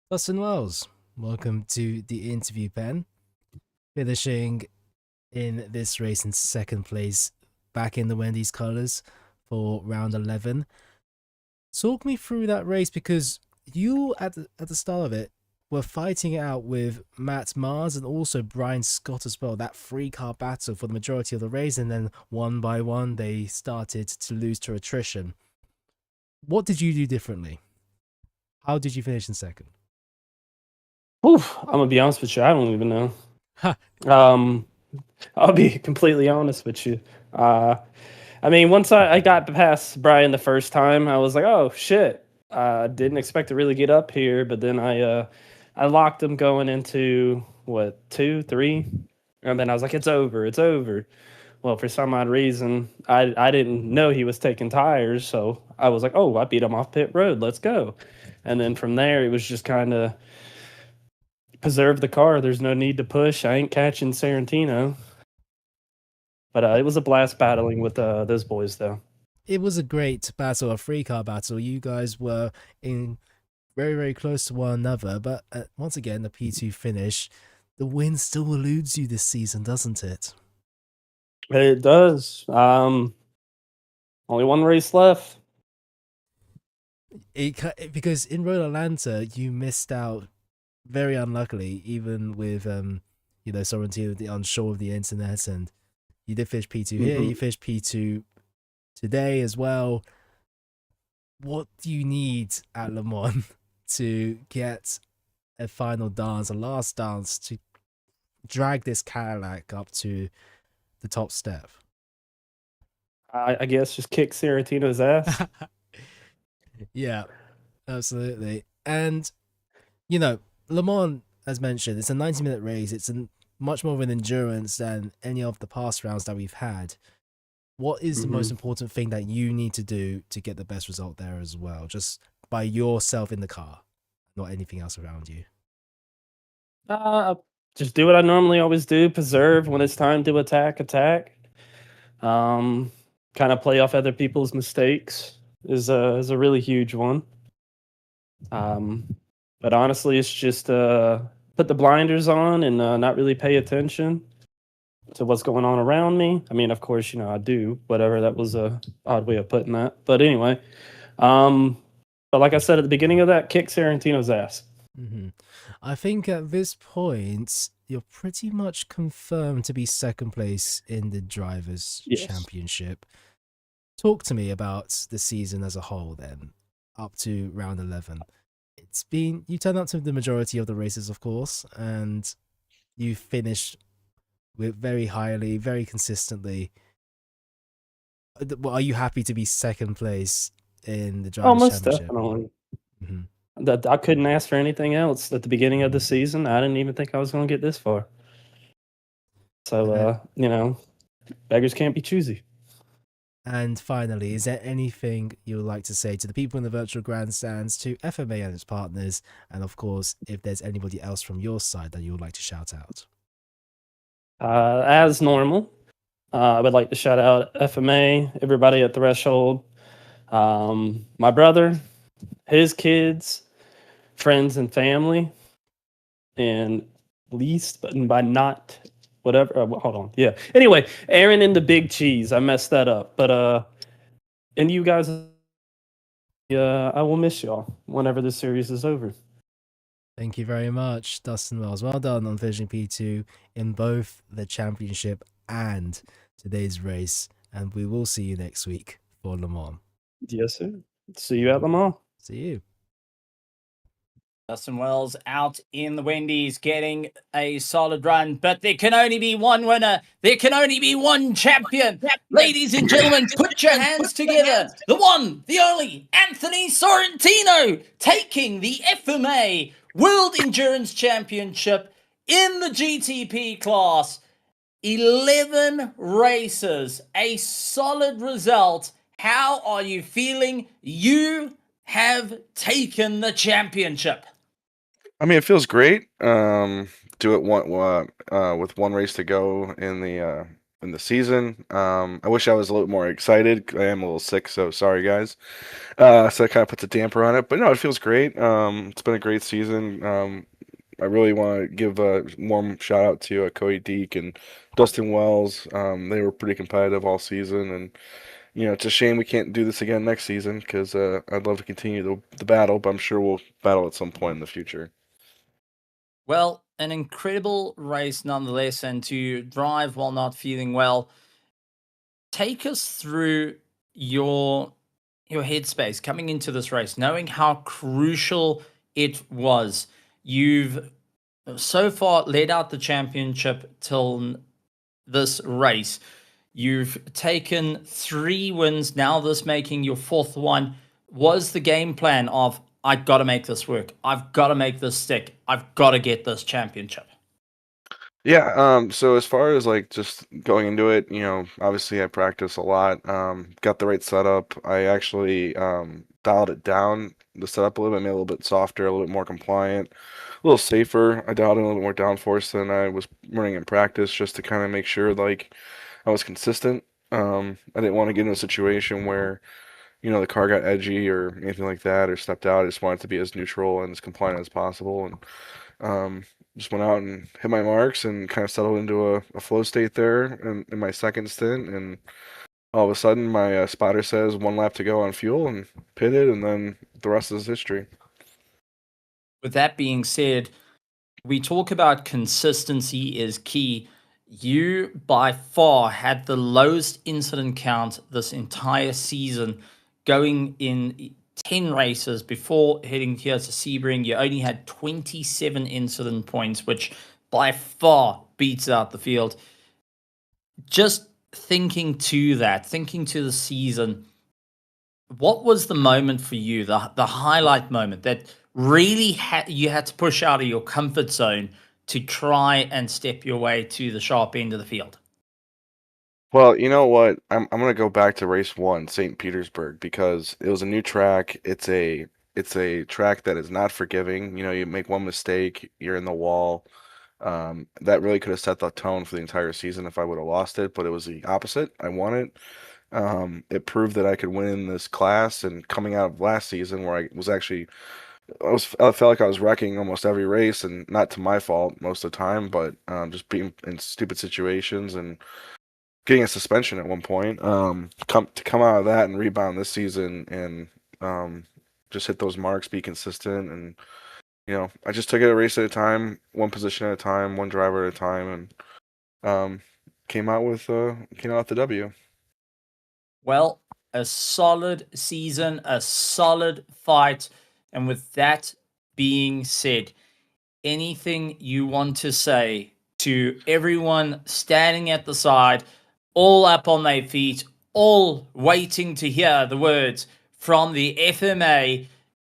Dustin Wells, welcome to the interview pen. Finishing in this race in second place, back in the Wendy's colours for round 11. Talk me through that race, because you, at the start of it, were fighting it out with Matt Mars and also Brian Scott as well. That 3-car battle for the majority of the race, and then one by one they started to lose to attrition. What did you do differently? How did you finish in second? Oof, I'm gonna be honest with you. I don't even know. I'll be completely honest with you. I mean, once I got past Brian the first time, I was like, oh shit. Didn't expect to really get up here, but then I locked him going into 2, 3, and then I was like, it's over. Well, for some odd reason, I didn't know he was taking tires, so I was like, oh, I beat him off pit road. Let's go. And then from there, it was just kind of preserve the car. There's no need to push. I ain't catching Sarantino. But it was a blast battling with those boys, though. It was a great battle, a 3-car battle. You guys were in very, very close to one another, but once again, the P2 finish, the win still eludes you this season, doesn't it? It does. Only one race left. Because in Road Atlanta, you missed out very unluckily, even with Sorrentino unsure of the internet, and you did finish P2 here. You finished P2 today as well. What do you need at Le Mans to get a final dance, a last dance, to drag this Cadillac up to the top step? I guess just kick Sarantino's ass. Yeah, absolutely. And, Le Mans, as mentioned, it's a 90-minute race. It's much more of an endurance than any of the past rounds that we've had. What is the most important thing that you need to do to get the best result there as well? Just by yourself in the car, not anything else around you. Just do what I normally always do. Preserve when it's time to attack. Kind of play off other people's mistakes is a really huge one. But honestly, it's just put the blinders on and not really pay attention to what's going on around me. I mean, of course, I do, whatever. That was a odd way of putting that. But anyway, but like I said at the beginning of that, kick Sarantino's ass. I think at this point, you're pretty much confirmed to be second place in the Drivers' Yes. Championship. Talk to me about the season as a whole then, up to round 11. You turned up to the majority of the races, of course, and you finished with very highly, very consistently. Are you happy to be second place in the Drivers' Almost Championship? definitely. Mm-hmm. That I couldn't ask for anything else at the beginning of the season. I didn't even think I was going to get this far. So, beggars can't be choosy. And finally, is there anything you would like to say to the people in the virtual grandstands, to FMA and its partners, and of course, if there's anybody else from your side that you would like to shout out? As normal, I would like to shout out FMA, everybody at Threshold, my brother, his kids, friends and family, and least but by not whatever. Hold on. Yeah. Anyway, Aaron and the Big Cheese. I messed that up. But and you guys, I will miss y'all whenever this series is over. Thank you very much, Dustin Wells. Well done on finishing P2 in both the championship and today's race. And we will see you next week for Le Mans. Yes, sir. See you at Le Mans. See you. Dustin Wells out in the Wendy's getting a solid run, but there can only be one winner. There can only be one champion. Ladies and gentlemen, put your hands together. The one, the only, Anthony Sorrentino, taking the FMA World Endurance Championship in the GTP class. 11 races, a solid result. How are you feeling? You have taken the championship. I mean, it feels great. Do it with one race to go in the season. I wish I was a little more excited. I am a little sick, so sorry, guys. So it kind of puts a damper on it. But no, it feels great. It's been a great season. I really want to give a warm shout out to Cody Deek and Dustin Wells. They were pretty competitive all season, and it's a shame we can't do this again next season because I'd love to continue the battle, but I'm sure we'll battle at some point in the future. Well, an incredible race nonetheless, and to drive while not feeling well. Take us through your headspace coming into this race, knowing how crucial it was. You've so far led out the championship till this race. You've taken 3 wins, now this making your 4th one. Was the game plan of, I've got to make this work, I've got to make this stick, I've got to get this championship? Yeah, so as far as like just going into it, obviously I practice a lot, got the right setup. I actually dialed it down, the setup a little bit, made it a little bit softer, a little bit more compliant, a little safer. I dialed in a little more downforce than I was running in practice just to kind of make sure like I was consistent. I didn't want to get in a situation where, the car got edgy or anything like that or stepped out. I just wanted to be as neutral and as compliant as possible. And just went out and hit my marks and kind of settled into a flow state there in my second stint. And all of a sudden, my spotter says 1 lap to go on fuel and pitted, and then the rest is history. With that being said, we talk about consistency is key. You, by far, had the lowest incident count this entire season, going in 10 races before heading here to Sebring. You only had 27 incident points, which by far beats out the field. Just thinking to the season, what was the moment for you, the highlight moment that really you had to push out of your comfort zone to try and step your way to the sharp end of the field? Well, you know what? I'm gonna go back to race 1, St. Petersburg, because it was a new track. It's a track that is not forgiving. You make one mistake, you're in the wall. That really could have set the tone for the entire season if I would have lost it, but it was the opposite. I won it. It proved that I could win in this class, and coming out of last season where I felt like I was wrecking almost every race, and not to my fault most of the time, but just being in stupid situations and getting a suspension at one point. Come out of that and rebound this season and just hit those marks, be consistent, and I just took it a race at a time, one position at a time, one driver at a time, and came out the W. Well, a solid season, a solid fight. And with that being said, anything you want to say to everyone standing at the side, all up on their feet, all waiting to hear the words from the FMA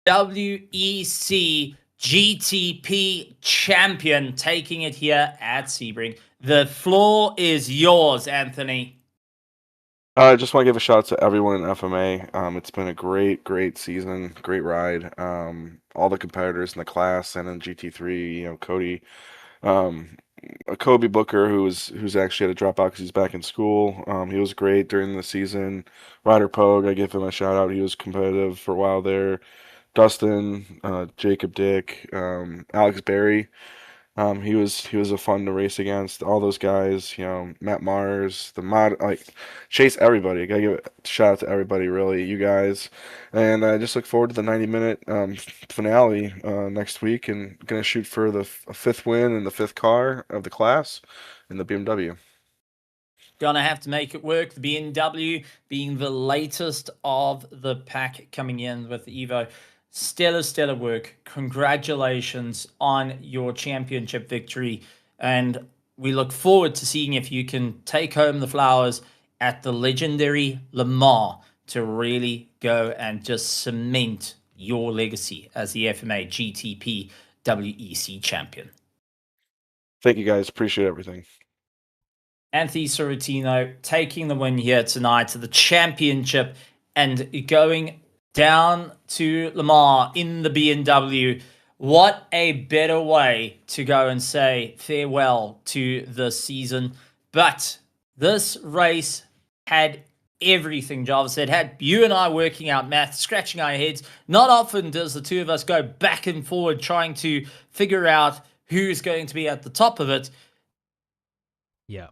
WEC GTP champion taking it here at Sebring? The floor is yours, Anthony. I just want to give a shout out to everyone in FMA. It's been a great season, great ride. All the competitors in the class and in GT3, Cody, Kobe Booker, who's actually had to drop out because he's back in school. He was great during the season. Ryder Pogue, I give him a shout out. He was competitive for a while there. Dustin, Jacob Dick, Alex Berry. He was a fun to race against. All those guys, Matt Mars, the mod, Chase, everybody. Gotta give a shout out to everybody, really, you guys. And I just look forward to the 90-minute finale next week, and gonna shoot for the fifth win and the fifth car of the class in the BMW. Gonna have to make it work. The BMW being the latest of the pack coming in with the Evo. Stellar work. Congratulations on your championship victory. And we look forward to seeing if you can take home the flowers at the legendary Le Mans to really go and just cement your legacy as the FMA GTP WEC champion. Thank you, guys. Appreciate everything. Anthony Sorrentino taking the win here tonight to the championship and going down to Le Mans in the BMW. What a better way to go and say farewell to the season. But this race had everything, Jarvis said. Had you and I working out math, scratching our heads. Not often does the two of us go back and forward trying to figure out who's going to be at the top of it. Yeah.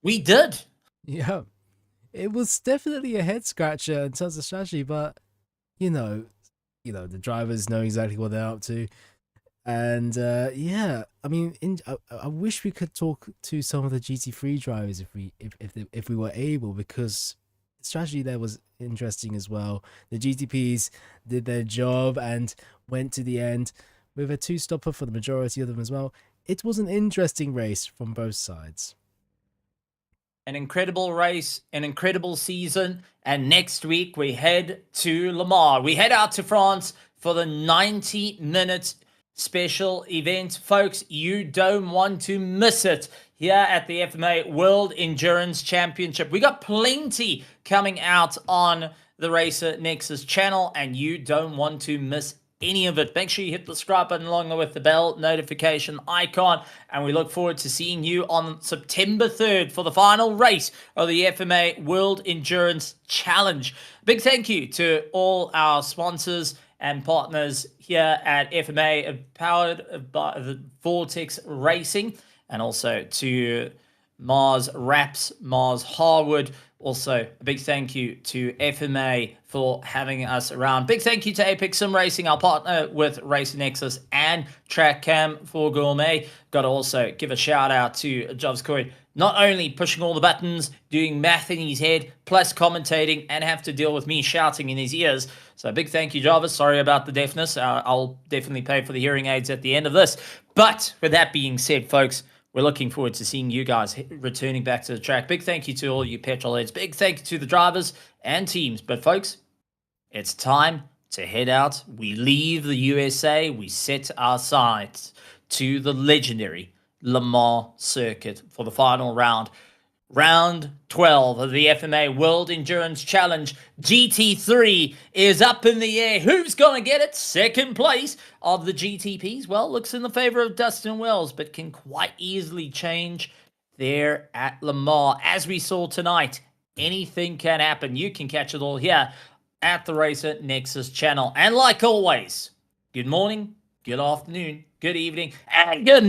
We did. Yeah. It was definitely a head scratcher in terms of strategy, but the drivers know exactly what they're up to. And yeah, I mean, I wish we could talk to some of the GT3 drivers if we were able, because the strategy there was interesting as well. The GTPs did their job and went to the end with a two-stopper for the majority of them as well. It was an interesting race from both sides. An incredible race, an incredible season, and next week we head to Le Mans. We head out to France for the 90-minute special event. Folks, you don't want to miss it here at the FMA World Endurance Championship. We got plenty coming out on the Racer Nexus channel, and you don't want to miss any of it. Make sure you hit the subscribe button along with the bell notification icon, and we look forward to seeing you on September 3rd for the final race of the FMA World Endurance Challenge. Big thank you to all our sponsors and partners here at FMA, powered by the Vortex Racing, and also to Mars Wraps, Mars Harwood. Also, a big thank you to FMA for having us around. Big thank you to Apex Sim Racing, our partner with Racer Nexus, and TrackCam for Gourmet. Got to also give a shout out to Jobs Coy, not only pushing all the buttons, doing math in his head, plus commentating, and have to deal with me shouting in his ears. So big thank you, Jarvis. Sorry about the deafness. I'll definitely pay for the hearing aids at the end of this. But with that being said, folks, we're looking forward to seeing you guys returning back to the track. Big thank you to all you petrol heads. Big thank you to the drivers and teams. But folks, it's time to head out. We leave the USA. We set our sights to the legendary Le Mans circuit for the final round. Round 12 of the FMA World Endurance Challenge. GT3 is up in the air. Who's going to get it? Second place of the GTPs. Well, looks in the favor of Dustin Wells, but can quite easily change there at Le Mans. As we saw tonight, anything can happen. You can catch it all here at the Racer Nexus channel. And like always, good morning, good afternoon, good evening, and good night.